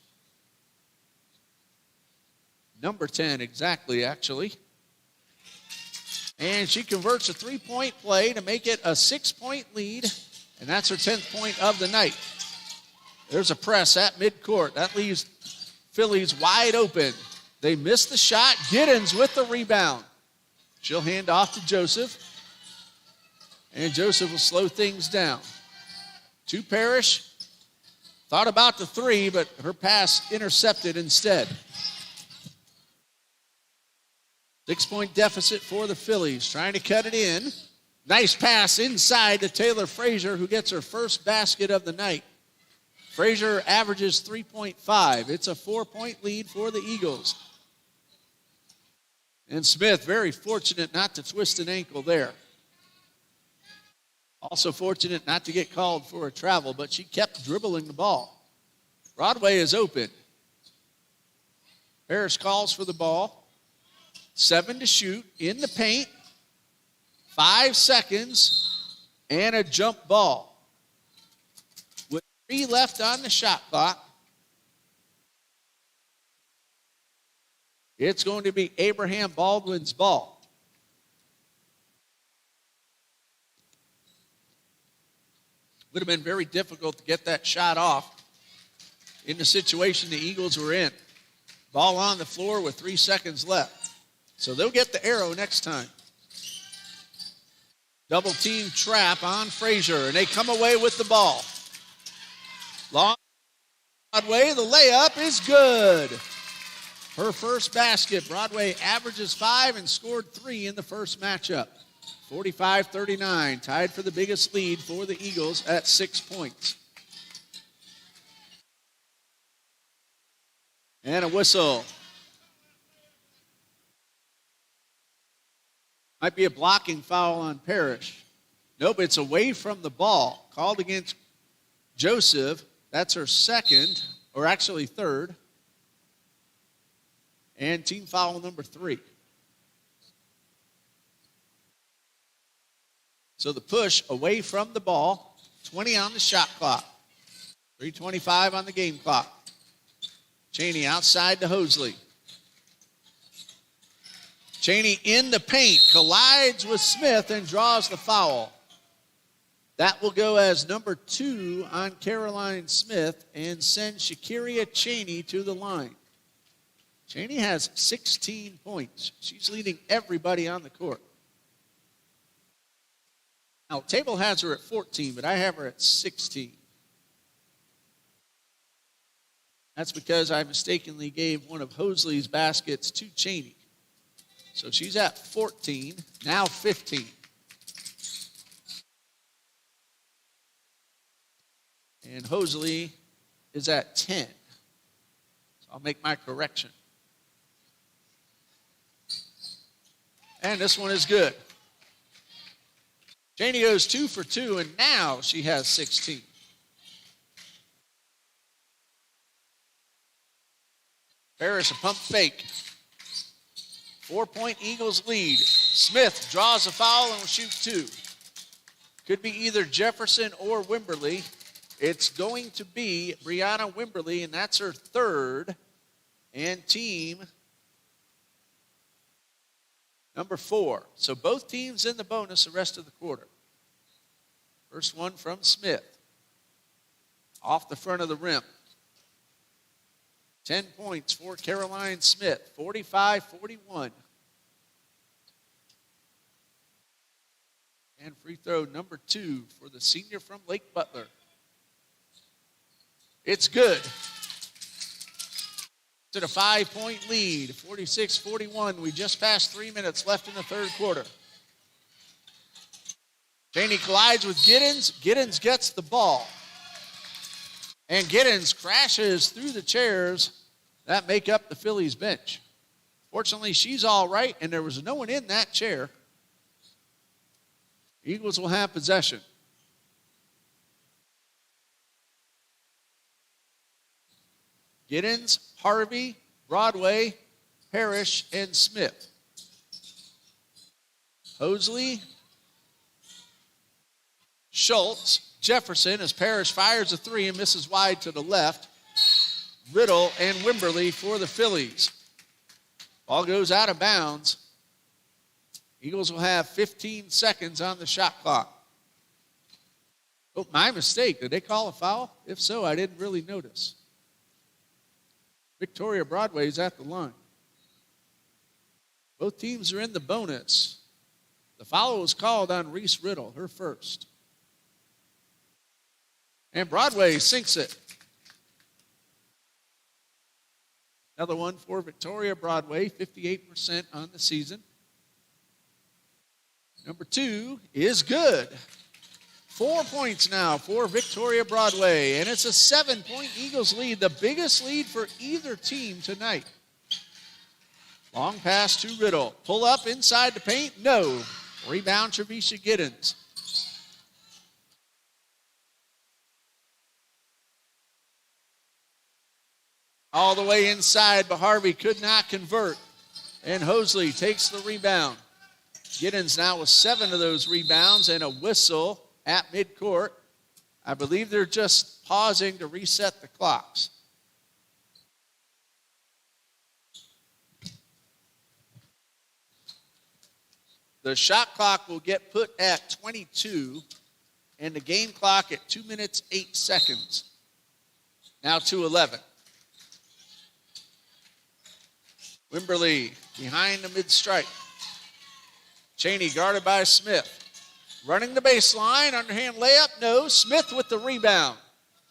Number 10 exactly, actually. And she converts a three-point play to make it a 6-point lead, and that's her 10th point of the night. There's a press at midcourt. That leaves Phillies wide open. They miss the shot. Giddens with the rebound. She'll hand off to Joseph, and Joseph will slow things down. To Parrish. Thought about the three, but her pass intercepted instead. 6-point deficit for the Phillies, trying to cut it in. Nice pass inside to Taylor Frazier, who gets her first basket of the night. Frazier averages 3.5. It's a 4-point lead for the Eagles. And Smith, very fortunate not to twist an ankle there. Also fortunate not to get called for a travel, but she kept dribbling the ball. Broadway is open. Harris calls for the ball. 7 to shoot in the paint. 5 seconds and a jump ball. With 3 left on the shot clock, it's going to be Abraham Baldwin's ball. Would have been very difficult to get that shot off in the situation the Eagles were in. Ball on the floor with 3 seconds left. So they'll get the arrow next time. Double team trap on Frazier, and they come away with the ball. Long Broadway, the layup is good. Her first basket. Broadway averages 5 and scored 3 in the first matchup. 45-39, tied for the biggest lead for the Eagles at 6 points. And a whistle. Might be a blocking foul on Parrish. Nope, it's away from the ball. Called against Joseph. That's her second, or actually third. And team foul number 3. So the push away from the ball. 20 on the shot clock. 3:25 on the game clock. Cheney outside to Hosley. Cheney in the paint, collides with Smith and draws the foul. That will go as number 2 on Caroline Smith and send Shakiria Cheney to the line. Cheney has 16 points. She's leading everybody on the court. Now, table has her at 14, but I have her at 16. That's because I mistakenly gave one of Hosley's baskets to Cheney. So she's at 14, now 15. And Hosley is at 10. So I'll make my correction. And this one is good. Cheney goes 2 for 2, and now she has 16. Parrish a pump fake. 4-point Eagles lead. Smith draws a foul and will shoot 2. Could be either Jefferson or Wimberly. It's going to be Brianna Wimberly, and that's her third. And team number 4. So both teams in the bonus the rest of the quarter. First one from Smith. Off the front of the rim. 10 points for Caroline Smith, 45-41. And free throw number 2 for the senior from Lake Butler. It's good. To the 5-point lead, 46-41. We just passed 3 minutes left in the third quarter. Cheney collides with Giddens. Giddens gets the ball. And Giddens crashes through the chairs that make up the Phillies bench. Fortunately, she's all right, and there was no one in that chair. Eagles will have possession. Giddens, Harvey, Broadway, Parrish, and Smith. Hosley, Schultz, Jefferson as Parrish fires a 3 and misses wide to the left. Riddle and Wimberly for the Phillies. Ball goes out of bounds. Eagles will have 15 seconds on the shot clock. Oh, my mistake. Did they call a foul? If so, I didn't really notice. Victoria Broadway is at the line. Both teams are in the bonus. The foul was called on Reese Riddle, her first. And Broadway sinks it. Another one for Victoria Broadway, 58% on the season. Number 2 is good. 4 points now for Victoria Broadway, and it's a 7-point Eagles lead, the biggest lead for either team tonight. Long pass to Riddle. Pull up inside the paint. No. Rebound, Trevisha Giddens. All the way inside, but Harvey could not convert. And Hosley takes the rebound. Giddens now with 7 of those rebounds and a whistle at midcourt. I believe they're just pausing to reset the clocks. The shot clock will get put at 22 and the game clock at 2 minutes, 8 seconds. Now to 11. Wimberly behind the mid-stripe. Cheney guarded by Smith. Running the baseline, underhand layup, no. Smith with the rebound.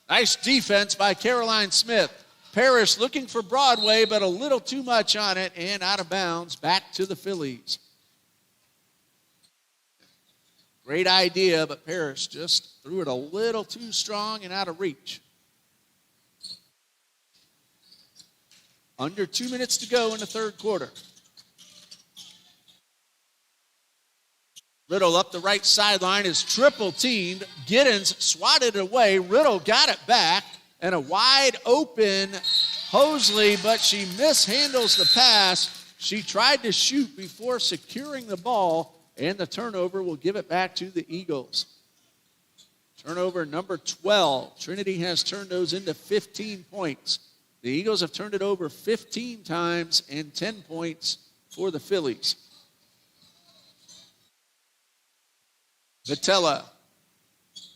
Nice defense by Caroline Smith. Parrish looking for Broadway, but a little too much on it and out of bounds. Back to the Phillies. Great idea, but Parrish just threw it a little too strong and out of reach. Under 2 minutes to go in the third quarter. Riddle up the right sideline is triple teamed. Giddens swatted it away. Riddle got it back. And a wide open Hosley, but she mishandles the pass. She tried to shoot before securing the ball, and the turnover will give it back to the Eagles. Turnover number 12. Trinity has turned those into 15 points. The Eagles have turned it over 15 times and 10 points for the Phillies. Vitella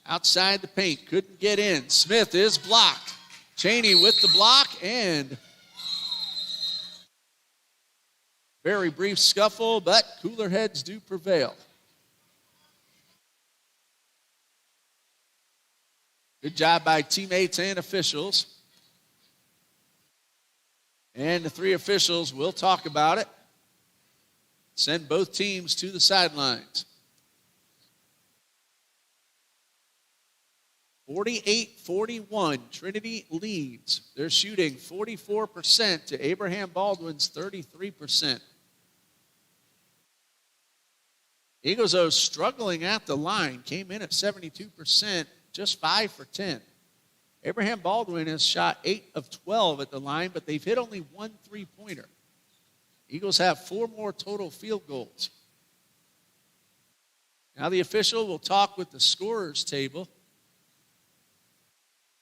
outside the paint, couldn't get in. Smith is blocked. Cheney with the block, and very brief scuffle, but cooler heads do prevail. Good job by teammates and officials. And the 3 officials will talk about it. Send both teams to the sidelines. 48-41, Trinity leads. They're shooting 44% to Abraham Baldwin's 33%. Eagles, though, struggling at the line, came in at 72%, just 5 for 10. Abraham Baldwin has shot 8 of 12 at the line, but they've hit only 1 3-pointer. Eagles have 4 more total field goals. Now the official will talk with the scorers table.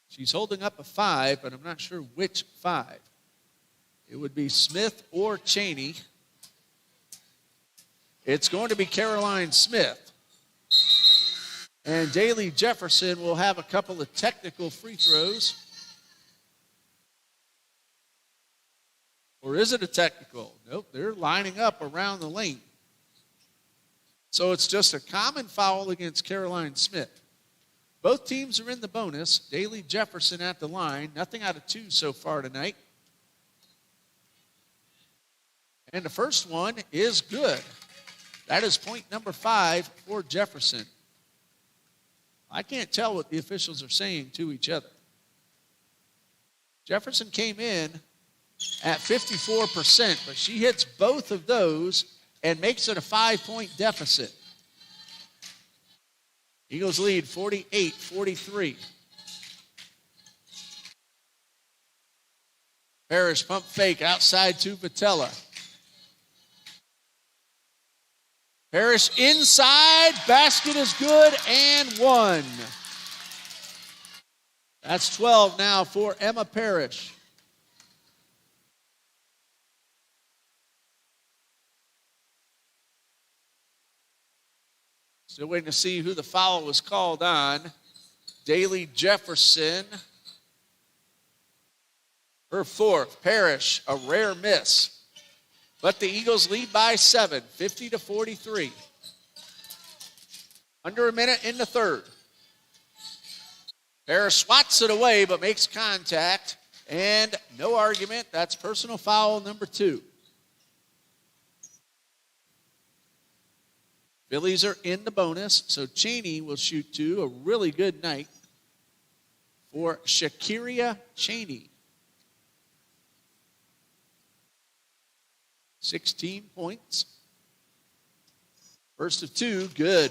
She's holding up a 5, but I'm not sure which 5. It would be Smith or Cheney. It's going to be Caroline Smith. And Daly Jefferson will have a couple of technical free throws. Or is it a technical? Nope, they're lining up around the lane. So it's just a common foul against Caroline Smith. Both teams are in the bonus. Daly Jefferson at the line. Nothing out of 2 so far tonight. And the first one is good. That is point number 5 for Jefferson. I can't tell what the officials are saying to each other. Jefferson came in at 54%, but she hits both of those and makes it a 5-point deficit. Eagles lead 48-43. Parrish pump fake outside to Vitella. Parrish inside, basket is good, and 1. That's 12 now for Emma Parrish. Still waiting to see who the foul was called on. Daly Jefferson. Her 4th. Parrish, a rare miss. But the Eagles lead by 7, 50-43. Under a minute in the third. Parrish swats it away but makes contact. And no argument. That's personal foul number 2. Phillies are in the bonus, so Cheney will shoot 2. A really good night for Shakiria Cheney. 16 points. First of 2, good.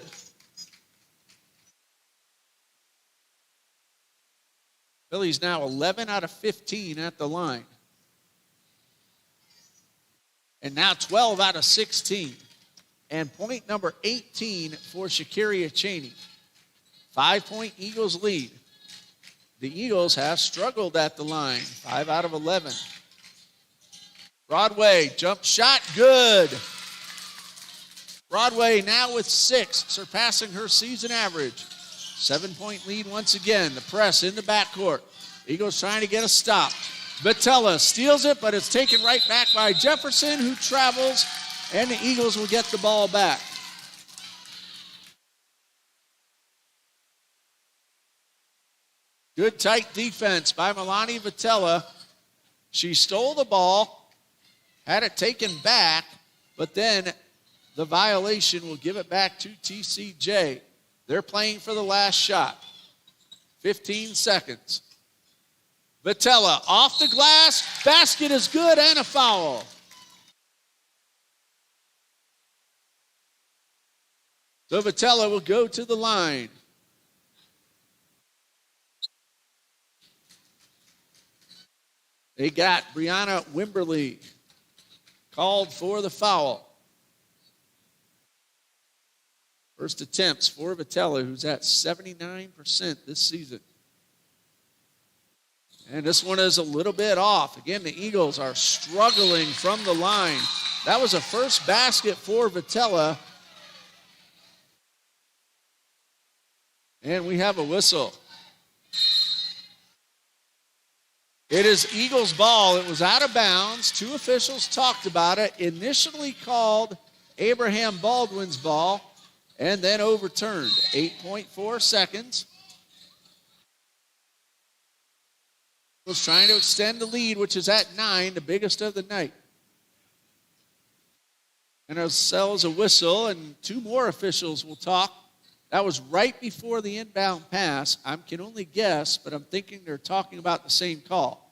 Phillies now 11 out of 15 at the line. And now 12 out of 16. And point number 18 for Shakiria Cheney. 5-point Eagles lead. The Eagles have struggled at the line. 5 out of 11. Broadway, jump shot, good. Broadway now with 6, surpassing her season average. 7-point lead once again. The press in the backcourt. Eagles trying to get a stop. Vitella steals it, but it's taken right back by Jefferson, who travels, and the Eagles will get the ball back. Good tight defense by Milani Vitella. She stole the ball, had it taken back, but then the violation will give it back to TCJ. They're playing for the last shot. 15 seconds. Vitella off the glass, basket is good, and a foul. So Vitella will go to the line. They got Brianna Wimberly called for the foul. First attempts for Vitella, who's at 79% this season. And this one is a little bit off. Again, the Eagles are struggling from the line. That was a first basket for Vitella. And we have a whistle. It is Eagles ball. It was out of bounds. 2 officials talked about it. Initially called Abraham Baldwin's ball and then overturned. 8.4 seconds. Was trying to extend the lead, which is at 9, the biggest of the night. And ourselves a whistle, and 2 more officials will talk. That was right before the inbound pass. I can only guess, but I'm thinking they're talking about the same call.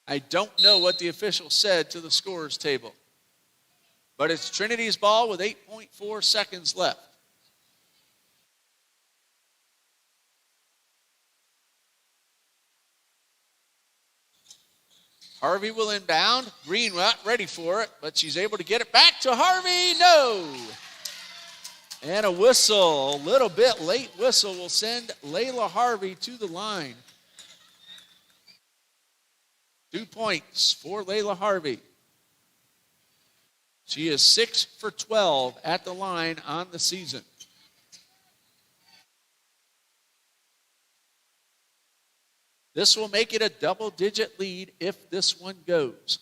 I don't know what the official said to the scorer's table. But it's Trinity's ball with 8.4 seconds left. Harvey will inbound. Green not ready for it, but she's able to get it back to Harvey. No. And a whistle, a little bit late whistle, will send Layla Harvey to the line. 2 points for Layla Harvey. She is 6 for 12 at the line on the season. This will make it a double-digit lead if this one goes.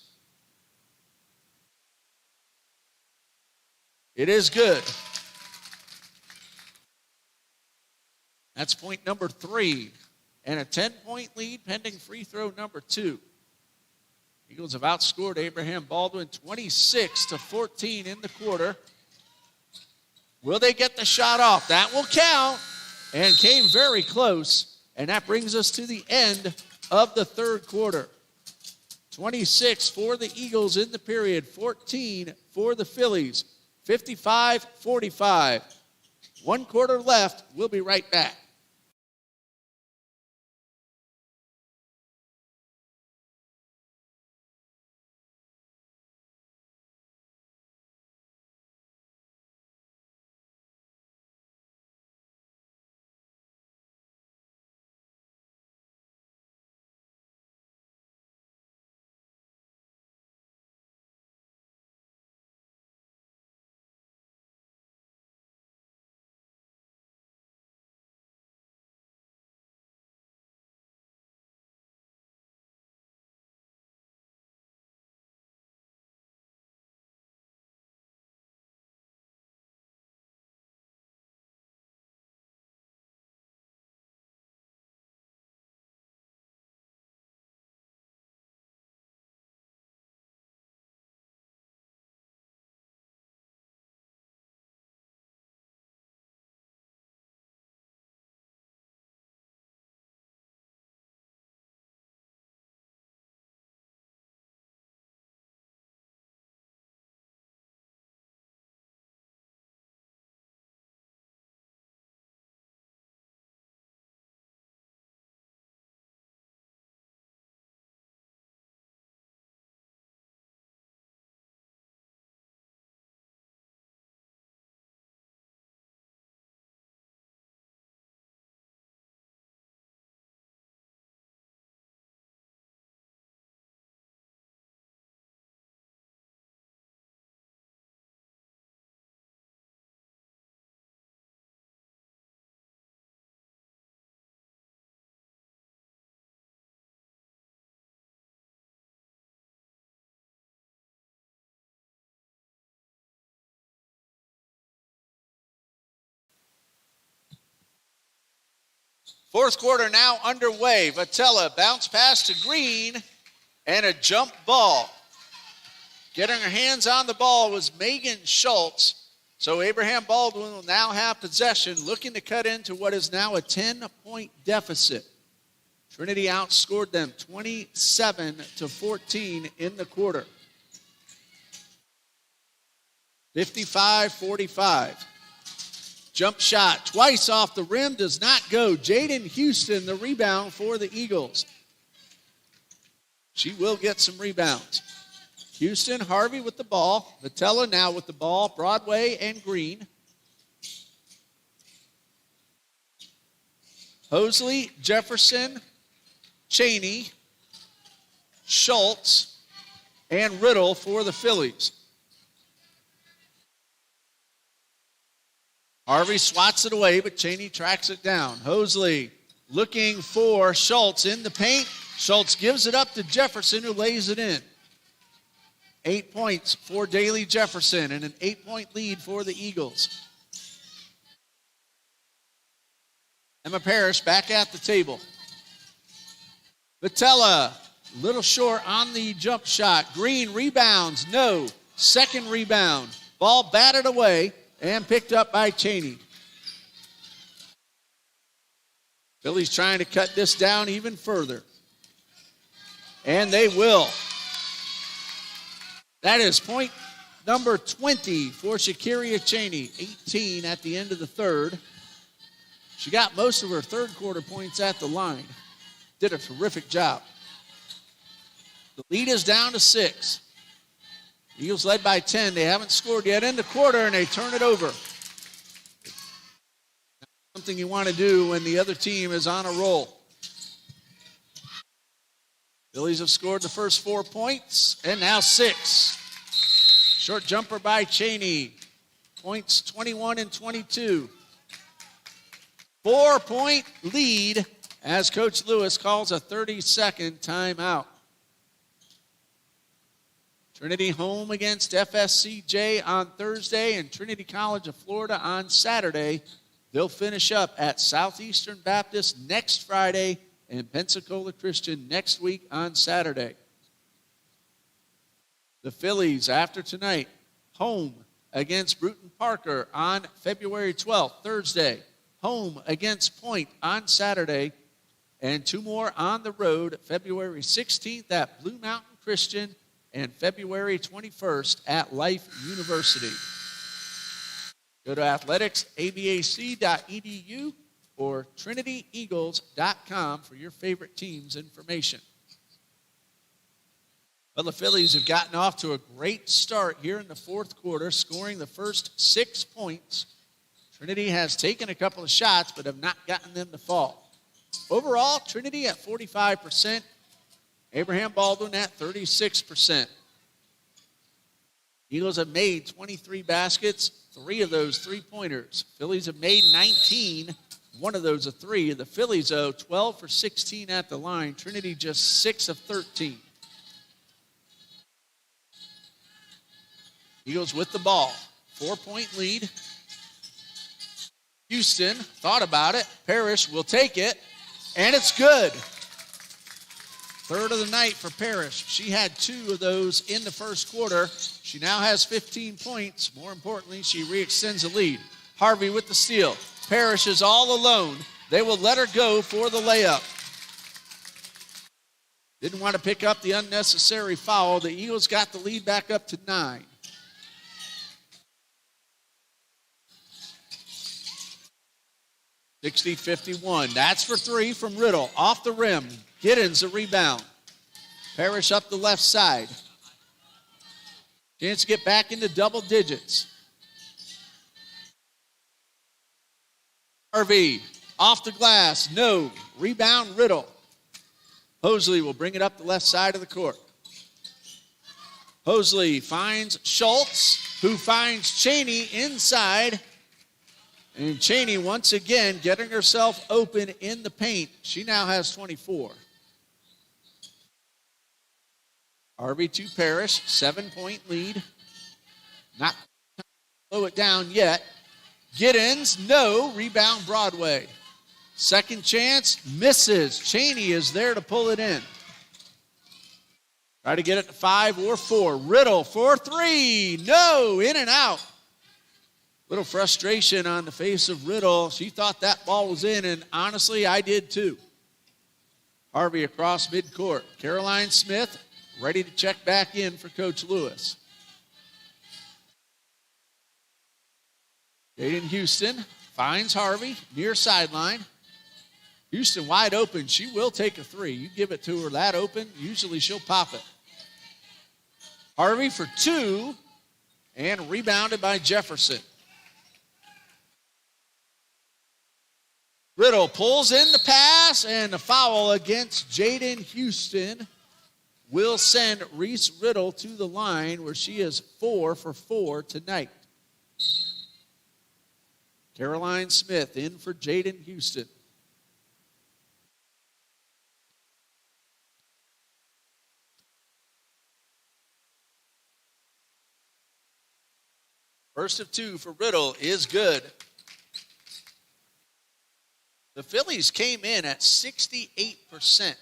It is good. That's point number 3. And a 10-point lead pending free throw number 2. Eagles have outscored Abraham Baldwin 26-14 in the quarter. Will they get the shot off? That will count, and came very close. And that brings us to the end of the third quarter. 26 for the Eagles in the period, 14 for the Phillies, 55-45. 1 quarter left. We'll be right back. Fourth quarter now underway. Vatella bounce pass to Green and a jump ball. Getting her hands on the ball was Megan Schultz. So Abraham Baldwin will now have possession, looking to cut into what is now a 10-point deficit. Trinity outscored them 27-14 in the quarter. 55-45. Jump shot twice off the rim, does not go. Jaden Houston, the rebound for the Eagles. She will get some rebounds. Houston, Harvey with the ball. Vatella now with the ball. Broadway and Green. Hosley, Jefferson, Cheney, Schultz, and Riddle for the Phillies. Harvey swats it away, but Cheney tracks it down. Hosley looking for Schultz in the paint. Schultz gives it up to Jefferson, who lays it in. 8 points for Daly Jefferson and an 8-point lead for the Eagles. Emma Parrish back at the table. Vatella, little short on the jump shot. Green rebounds, no. Second rebound. Ball batted away and picked up by Cheney. Phillies trying to cut this down even further. And they will. That is point number 20 for Shakiria Cheney. 18 at the end of the third. She got most of her third quarter points at the line. Did a terrific job. The lead is down to 6. Eagles led by 10. They haven't scored yet in the quarter, and they turn it over. Something you want to do when the other team is on a roll. Phillies have scored the first 4 points, and now 6. Short jumper by Cheney. Points 21 and 22. 4-point lead as Coach Lewis calls a 30-second timeout. Trinity home against FSCJ on Thursday and Trinity College of Florida on Saturday. They'll finish up at Southeastern Baptist next Friday and Pensacola Christian next week on Saturday. The Phillies, after tonight, home against Bruton Parker on February 12th, Thursday. Home against Point on Saturday. And two more on the road, February 16th at Blue Mountain Christian and February 21st at Life University. Go to athletics.abac.edu or trinityeagles.com for your favorite team's information. Well, the Phillies have gotten off to a great start here in the fourth quarter, scoring the first 6 points. Trinity has taken a couple of shots, but have not gotten them to fall. Overall, Trinity at 45%, Abraham Baldwin at 36%. Eagles have made 23 baskets, 3 of those three-pointers. Phillies have made 19, 1 of those a 3. The Phillies, though, 12 for 16 at the line. Trinity just 6 of 13. Eagles with the ball. 4-point lead. Houston thought about it. Parrish will take it, and it's good. Third of the night for Parrish. She had 2 of those in the first quarter. She now has 15 points. More importantly, she re-extends the lead. Harvey with the steal. Parrish is all alone. They will let her go for the layup. Didn't want to pick up the unnecessary foul. The Eagles got the lead back up to 9. (60-51). That's for 3 from Riddle. Off the rim. Giddens a rebound. Parrish up the left side. Chance to get back into double digits. Harvey off the glass. No. Rebound Riddle. Hosley will bring it up the left side of the court. Hosley finds Schultz, who finds Cheney inside. And Cheney once again getting herself open in the paint. She now has 24. Harvey to Parrish, 7-point lead. Not slow it down yet. Giddens, no. Rebound Broadway. Second chance, misses. Cheney is there to pull it in. Try to get it to 5 or 4. Riddle for 3. No, in and out. Little frustration on the face of Riddle. She thought that ball was in, and honestly, I did too. Harvey across midcourt. Caroline Smith ready to check back in for Coach Lewis. Jaden Houston finds Harvey near sideline. Houston wide open. She will take a 3. You give it to her that open, usually she'll pop it. Harvey for 2, and rebounded by Jefferson. Riddle pulls in the pass, and the foul against Jaden Houston will send Reese Riddle to the line, where she is 4 for 4 tonight. Caroline Smith in for Jaden Houston. First of 2 for Riddle is good. The Phillies came in at 68%.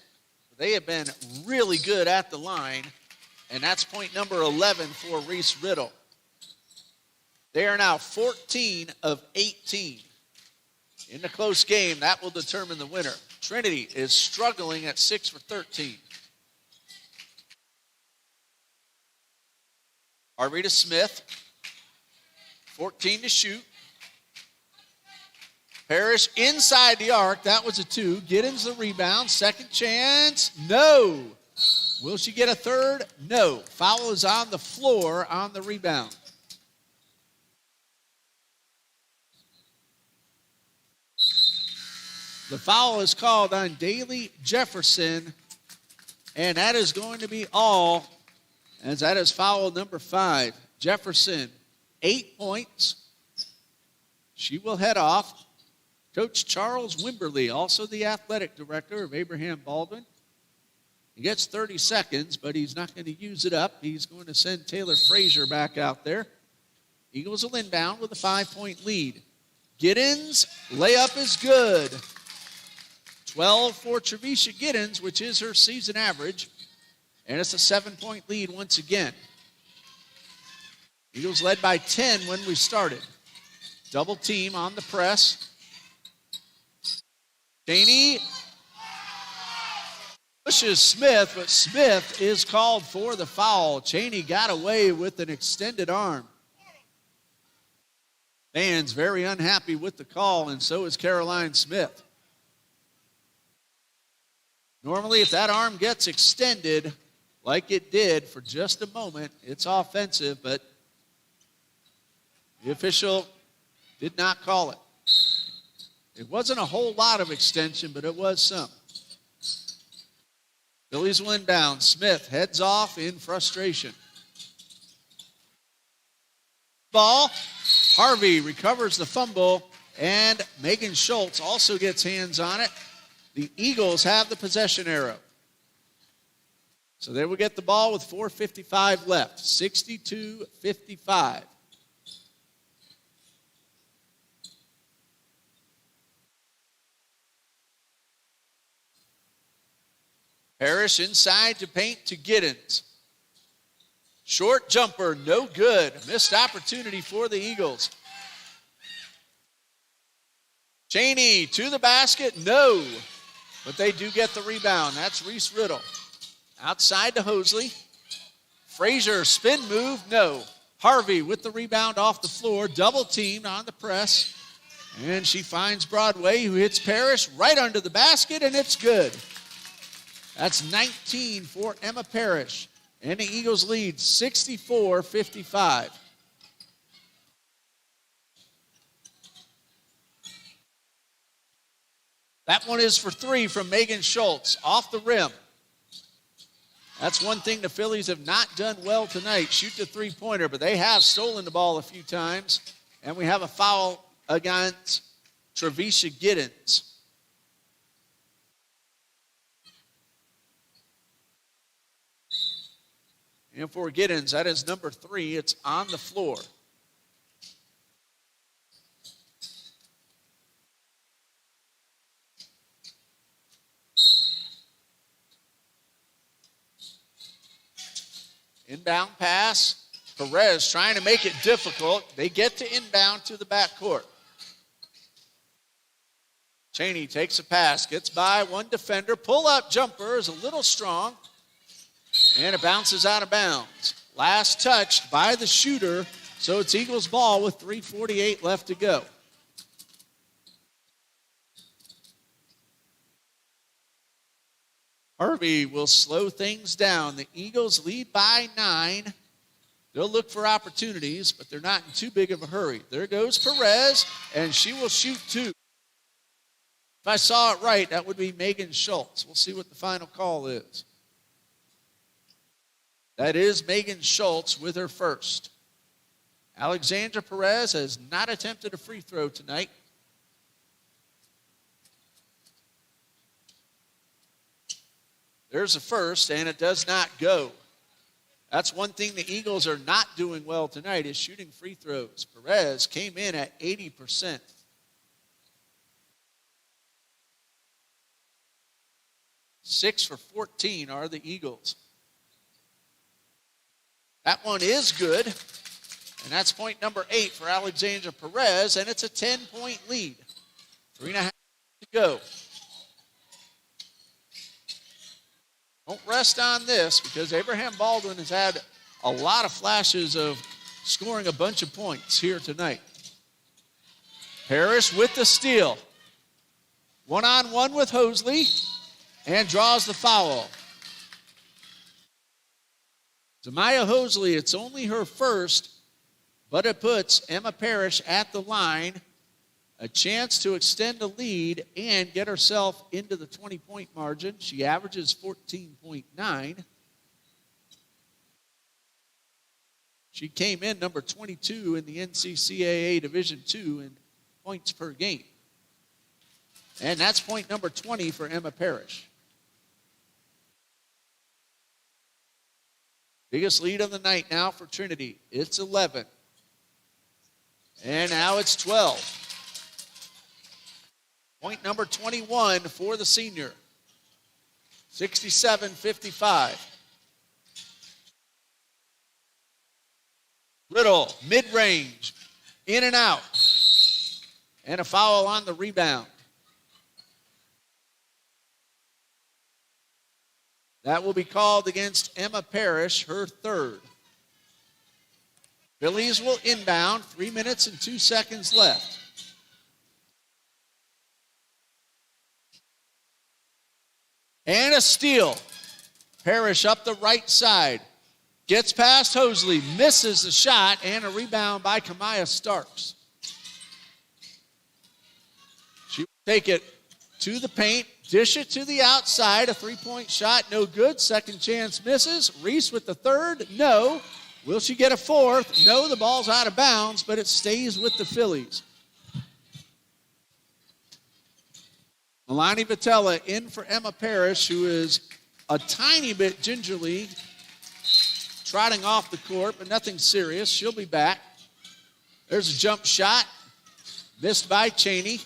They have been really good at the line, and that's point number 11 for Reese Riddle. They are now 14 of 18. In the close game, that will determine the winner. Trinity is struggling at 6 for 13. Harvey to Smith. 14 to shoot. Parrish inside the arc. That was a 2. Giddens the rebound. Second chance. No. Will she get a third? No. Foul is on the floor on the rebound. The foul is called on Daly Jefferson, and that is going to be all, as that is foul number 5. Jefferson, 8 points. She will head off. Coach Charles Wimberly, also the athletic director of Abraham Baldwin. He gets 30 seconds, but he's not going to use it up. He's going to send Taylor Frazier back out there. Eagles will inbound with a 5-point lead. Giddens, layup is good. 12 for Trevisha Giddens, which is her season average. And it's a 7-point lead once again. Eagles led by 10 when we started. Double team on the press. Cheney pushes Smith, but Smith is called for the foul. Cheney got away with an extended arm. Fans very unhappy with the call, and so is Caroline Smith. Normally, if that arm gets extended like it did for just a moment, it's offensive, but the official did not call it. It wasn't a whole lot of extension, but it was some. Phillies will inbound. Smith heads off in frustration. Ball. Harvey recovers the fumble, and Megan Schultz also gets hands on it. The Eagles have the possession arrow. So they will get the ball with 4:55 left, 62-55. Parrish inside to paint to Giddens. Short jumper, no good. Missed opportunity for the Eagles. Cheney to the basket, no. But they do get the rebound. That's Reese Riddle. Outside to Hosley. Frazier, spin move, no. Harvey with the rebound off the floor, double teamed on the press. And she finds Broadway, who hits Parrish right under the basket, and it's good. That's 19 for Emma Parrish. And the Eagles lead 64-55. That one is for three from Megan Schultz, off the rim. That's one thing the Phillies have not done well tonight, shoot the three-pointer, but they have stolen the ball a few times. And we have a foul against Trevisha Giddens. And for Giddens, that is number 3. It's on the floor. Inbound pass. Perez trying to make it difficult. They get to inbound to the backcourt. Cheney takes a pass, gets by one defender. Pull-up jumper is a little strong. And it bounces out of bounds. Last touched by the shooter, so it's Eagles ball with 3:48 left to go. Harvey will slow things down. The Eagles lead by 9. They'll look for opportunities, but they're not in too big of a hurry. There goes Perez, and she will shoot 2. If I saw it right, that would be Megan Schultz. We'll see what the final call is. That is Megan Schultz with her first. Alexandra Perez has not attempted a free throw tonight. There's a first, and it does not go. That's one thing the Eagles are not doing well tonight is shooting free throws. Perez came in at 80%. Six for 14 are the Eagles. That one is good, and that's point number 8 for Alexandra Perez, and it's a 10-point lead. 3.5 to go. Don't rest on this because Abraham Baldwin has had a lot of flashes of scoring a bunch of points here tonight. Parrish with the steal. One-on-one with Hosley and draws the foul. Zamaya Hosley, it's only her first, but it puts Emma Parrish at the line. A chance to extend the lead and get herself into the 20-point margin. She averages 14.9. She came in number 22 in the NCCAA Division II in points per game. And that's point number 20 for Emma Parrish. Biggest lead of the night now for Trinity. It's 11. And now it's 12. Point number 21 for the senior. 67-55. Little, mid-range, in and out. And a foul on the rebound. That will be called against Emma Parrish, her third. Phillies will inbound, 3 minutes and 2 seconds left. And a steal. Parrish up the right side. Gets past Hosley, misses the shot, and a rebound by Kamaya Starks. She will take it to the paint, dish it to the outside. A three-point shot, no good. Second chance misses. Reese with the third, no. Will she get a fourth? No, the ball's out of bounds, but it stays with the Phillies. Milani Vitella in for Emma Parrish, who is a tiny bit gingerly trotting off the court, but nothing serious. She'll be back. There's a jump shot. Missed by Cheney.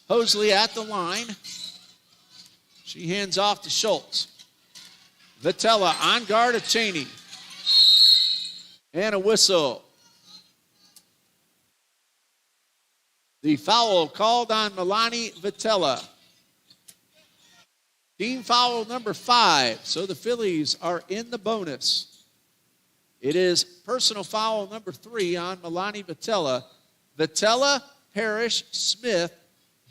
Hosley at the line. She hands off to Schultz. Vitella on guard of Cheney. And a whistle. The foul called on Milani Vitella. Team foul number 5. So the Phillies are in the bonus. It is personal foul number 3 on Milani Vitella. Vitella, Parrish, Smith,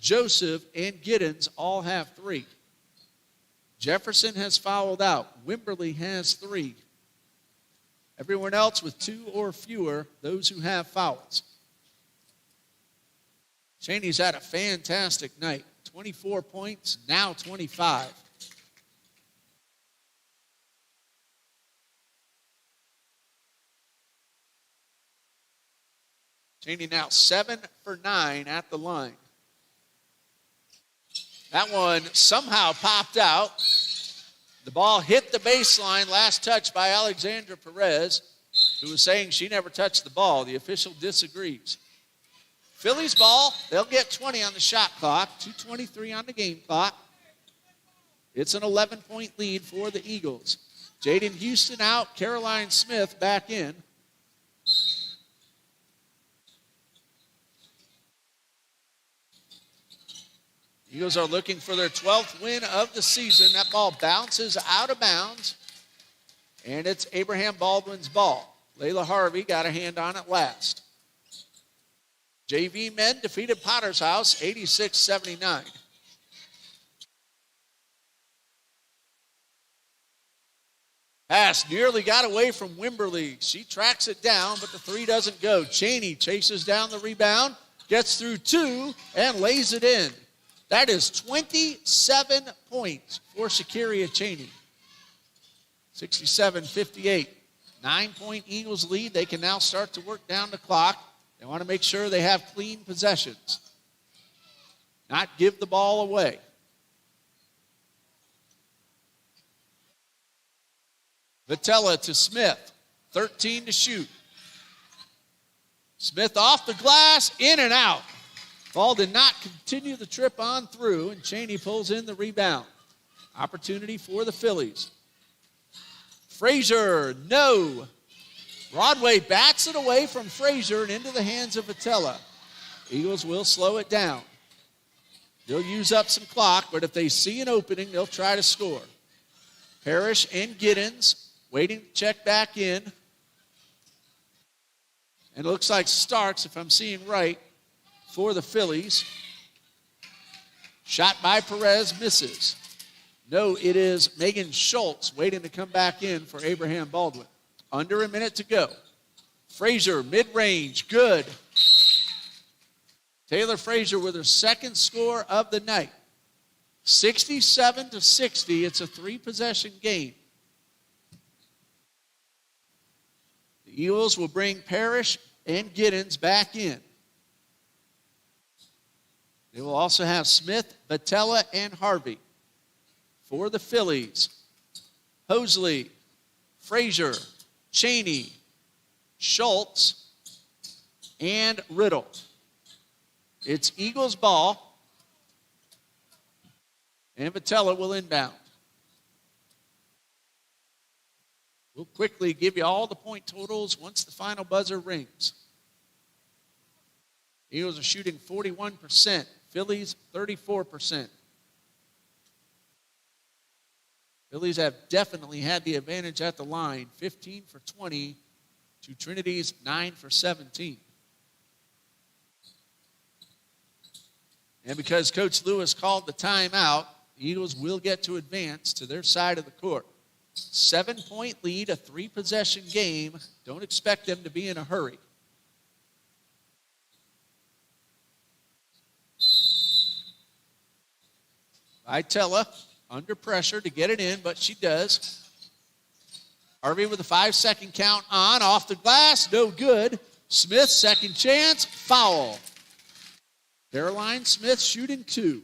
Joseph, and Giddens all have 3. Jefferson has fouled out. Wimberly has 3. Everyone else with 2 or fewer, those who have fouls. Cheney's had a fantastic night. 24 points, now 25. Cheney now 7 for 9 at the line. That one somehow popped out. The ball hit the baseline, last touch by Alexandra Perez, who was saying she never touched the ball. The official disagrees. Phillies ball, they'll get 20 on the shot clock, 2:23 on the game clock. It's an 11-point lead for the Eagles. Jaden Houston out, Caroline Smith back in. Eagles are looking for their 12th win of the season. That ball bounces out of bounds, and it's Abraham Baldwin's ball. Layla Harvey got a hand on it last. JV men defeated Potter's House 86-79. Pass nearly got away from Wimberly. She tracks it down, but the 3 doesn't go. Cheney chases down the rebound, gets through 2, and lays it in. That is 27 points for Shakiria Cheney. 67-58. 9-point Eagles lead. They can now start to work down the clock. They want to make sure they have clean possessions. Not give the ball away. Vitella to Smith. 13 to shoot. Smith off the glass, in and out. Ball did not continue the trip on through, and Cheney pulls in the rebound. Opportunity for the Phillies. Frazier, no. Broadway bats it away from Frazier and into the hands of Vitella. Eagles will slow it down. They'll use up some clock, but if they see an opening, they'll try to score. Parrish and Giddens waiting to check back in. And it looks like Starks, if I'm seeing right, for the Phillies. Shot by Perez, misses. No, it is Megan Schultz waiting to come back in for Abraham Baldwin. Under a minute to go. Frazier, mid-range, good. Taylor Frazier with her second score of the night. 67-60, it's a 3-possession game. The Eagles will bring Parrish and Giddens back in. It will also have Smith, Batella, and Harvey. For the Phillies, Hosley, Frazier, Cheney, Schultz, and Riddle. It's Eagles ball, and Batella will inbound. We'll quickly give you all the point totals once the final buzzer rings. Eagles are shooting 41%, Phillies 34%. Phillies have definitely had the advantage at the line, 15 for 20 to Trinity's 9 for 17. And because Coach Lewis called the timeout, the Eagles will get to advance to their side of the court. 7-point lead, a 3-possession game. Don't expect them to be in a hurry. Vitella under pressure to get it in, but she does. Harvey with a 5-second count on, off the glass, no good. Smith, second chance, foul. Caroline Smith shooting 2.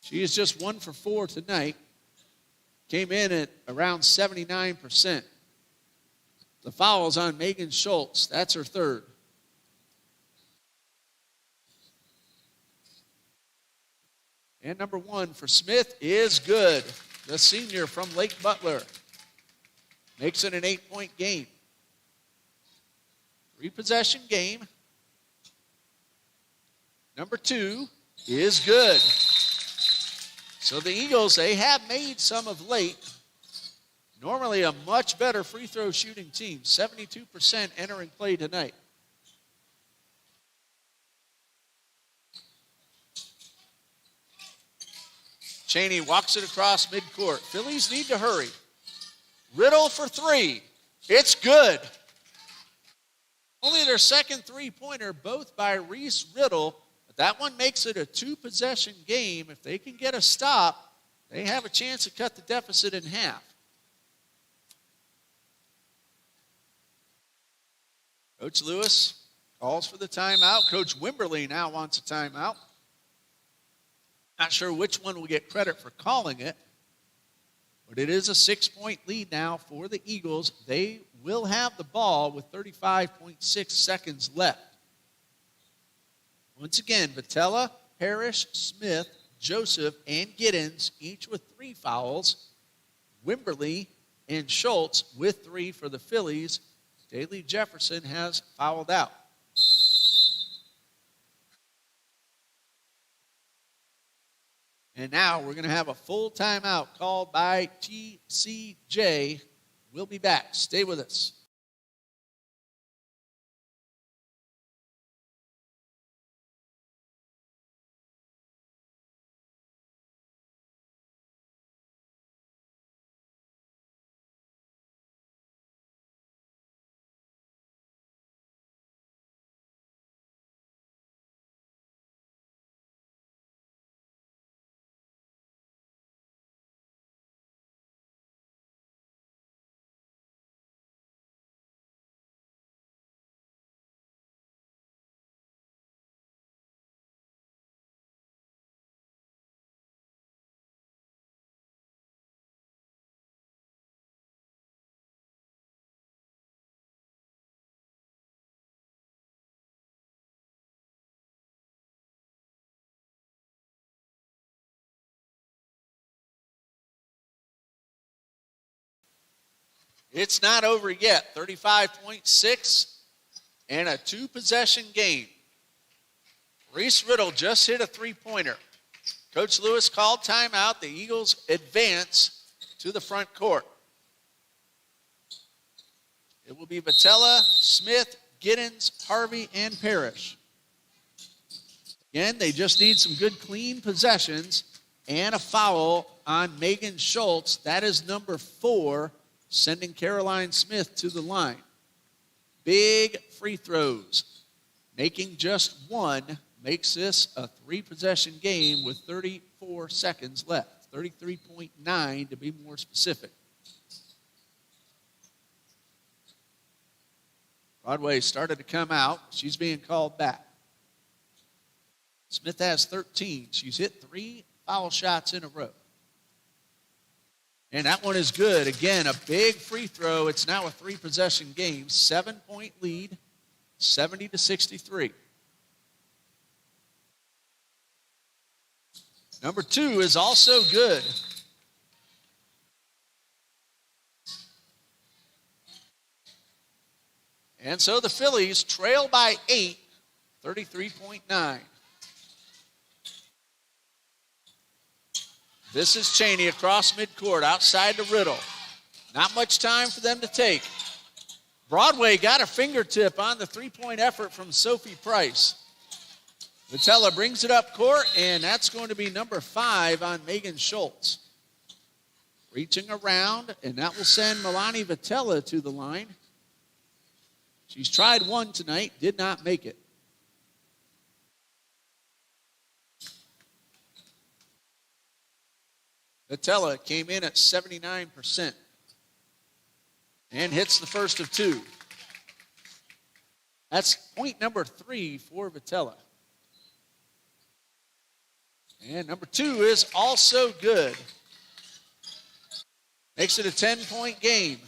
She is just 1 for 4 tonight. Came in at around 79%. The foul's on Megan Schultz. That's her 3rd. And number 1 for Smith is good. The senior from Lake Butler makes it an 8-point game. 3-possession game. Number 2 is good. So the Eagles, they have made some of late. Normally a much better free throw shooting team. 72% entering play tonight. Cheney walks it across midcourt. Phillies need to hurry. Riddle for 3. It's good. Only their second 3-pointer, both by Reese Riddle. But that one makes it a 2-possession game. If they can get a stop, they have a chance to cut the deficit in half. Coach Lewis calls for the timeout. Coach Wimberly now wants a timeout. Not sure which one will get credit for calling it, but it is a 6-point lead now for the Eagles. They will have the ball with 35.6 seconds left. Once again, Batella, Parrish, Smith, Joseph, and Giddens, each with 3 fouls. Wimberly and Schultz with 3 for the Phillies. Daly Jefferson has fouled out. And now we're going to have a full timeout called by TCJ. We'll be back. Stay with us. It's not over yet. 35.6 and a 2-possession game. Reese Riddle just hit a 3-pointer. Coach Lewis called timeout. The Eagles advance to the front court. It will be Batella, Smith, Giddens, Harvey, and Parrish. Again, they just need some good, clean possessions and a foul on Megan Schultz. That is number 4, sending Caroline Smith to the line. Big free throws. Making just 1 makes this a 3-possession game with 34 seconds left. 33.9 to be more specific. Broadway started to come out. She's being called back. Smith has 13. She's hit 3 foul shots in a row. And that one is good. Again, a big free throw. It's now a 3-possession game. 7-point lead, 70-63. Number 2 is also good. And so the Phillies trail by 8, 33.9. This is Cheney across midcourt, outside to Riddle. Not much time for them to take. Broadway got a fingertip on the 3-point effort from Sophie Price. Vitella brings it up court, and that's going to be number 5 on Megan Schultz. Reaching around, and that will send Milani Vitella to the line. She's tried one tonight, did not make it. Vitella came in at 79% and hits the first of 2. That's point number 3 for Vitella. And number 2 is also good. Makes it a 10-point game.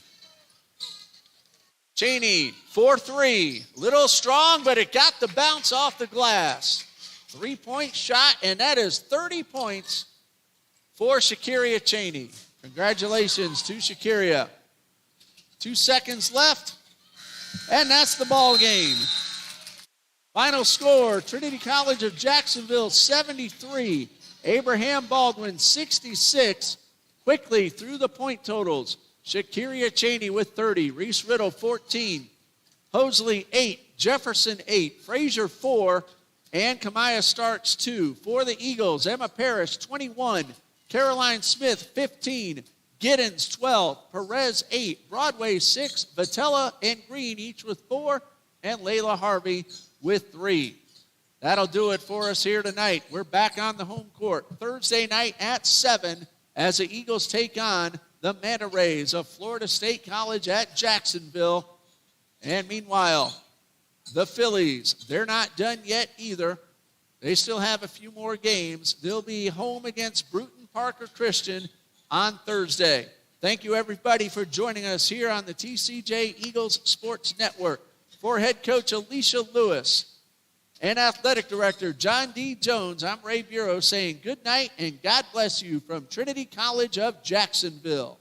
Cheney, 4-3. Little strong, but it got the bounce off the glass. 3-point shot, and that is 30 points for Shakiria Cheney. Congratulations to Shakiria. 2 seconds left, and that's the ball game. Final score, Trinity College of Jacksonville 73, Abraham Baldwin 66. Quickly through the point totals. Shakiria Cheney with 30, Reese Riddle 14, Hosley 8, Jefferson 8, Frazier 4, and Kamaya Starks 2. For the Eagles, Emma Parrish 21, Caroline Smith 15, Giddens 12, Perez 8, Broadway 6, Vitella and Green each with 4, and Layla Harvey with 3. That'll do it for us here tonight. We're back on the home court Thursday night at 7 as the Eagles take on the Manta Rays of Florida State College at Jacksonville. And meanwhile, the Phillies, they're not done yet either. They still have a few more games. They'll be home against Bruton Parker Christian on Thursday. Thank you, everybody, for joining us here on the TCJ Eagles Sports Network. For head coach Alicia Lewis and athletic director John D. Jones, I'm Ray Bureau saying good night and God bless you from Trinity College of Jacksonville.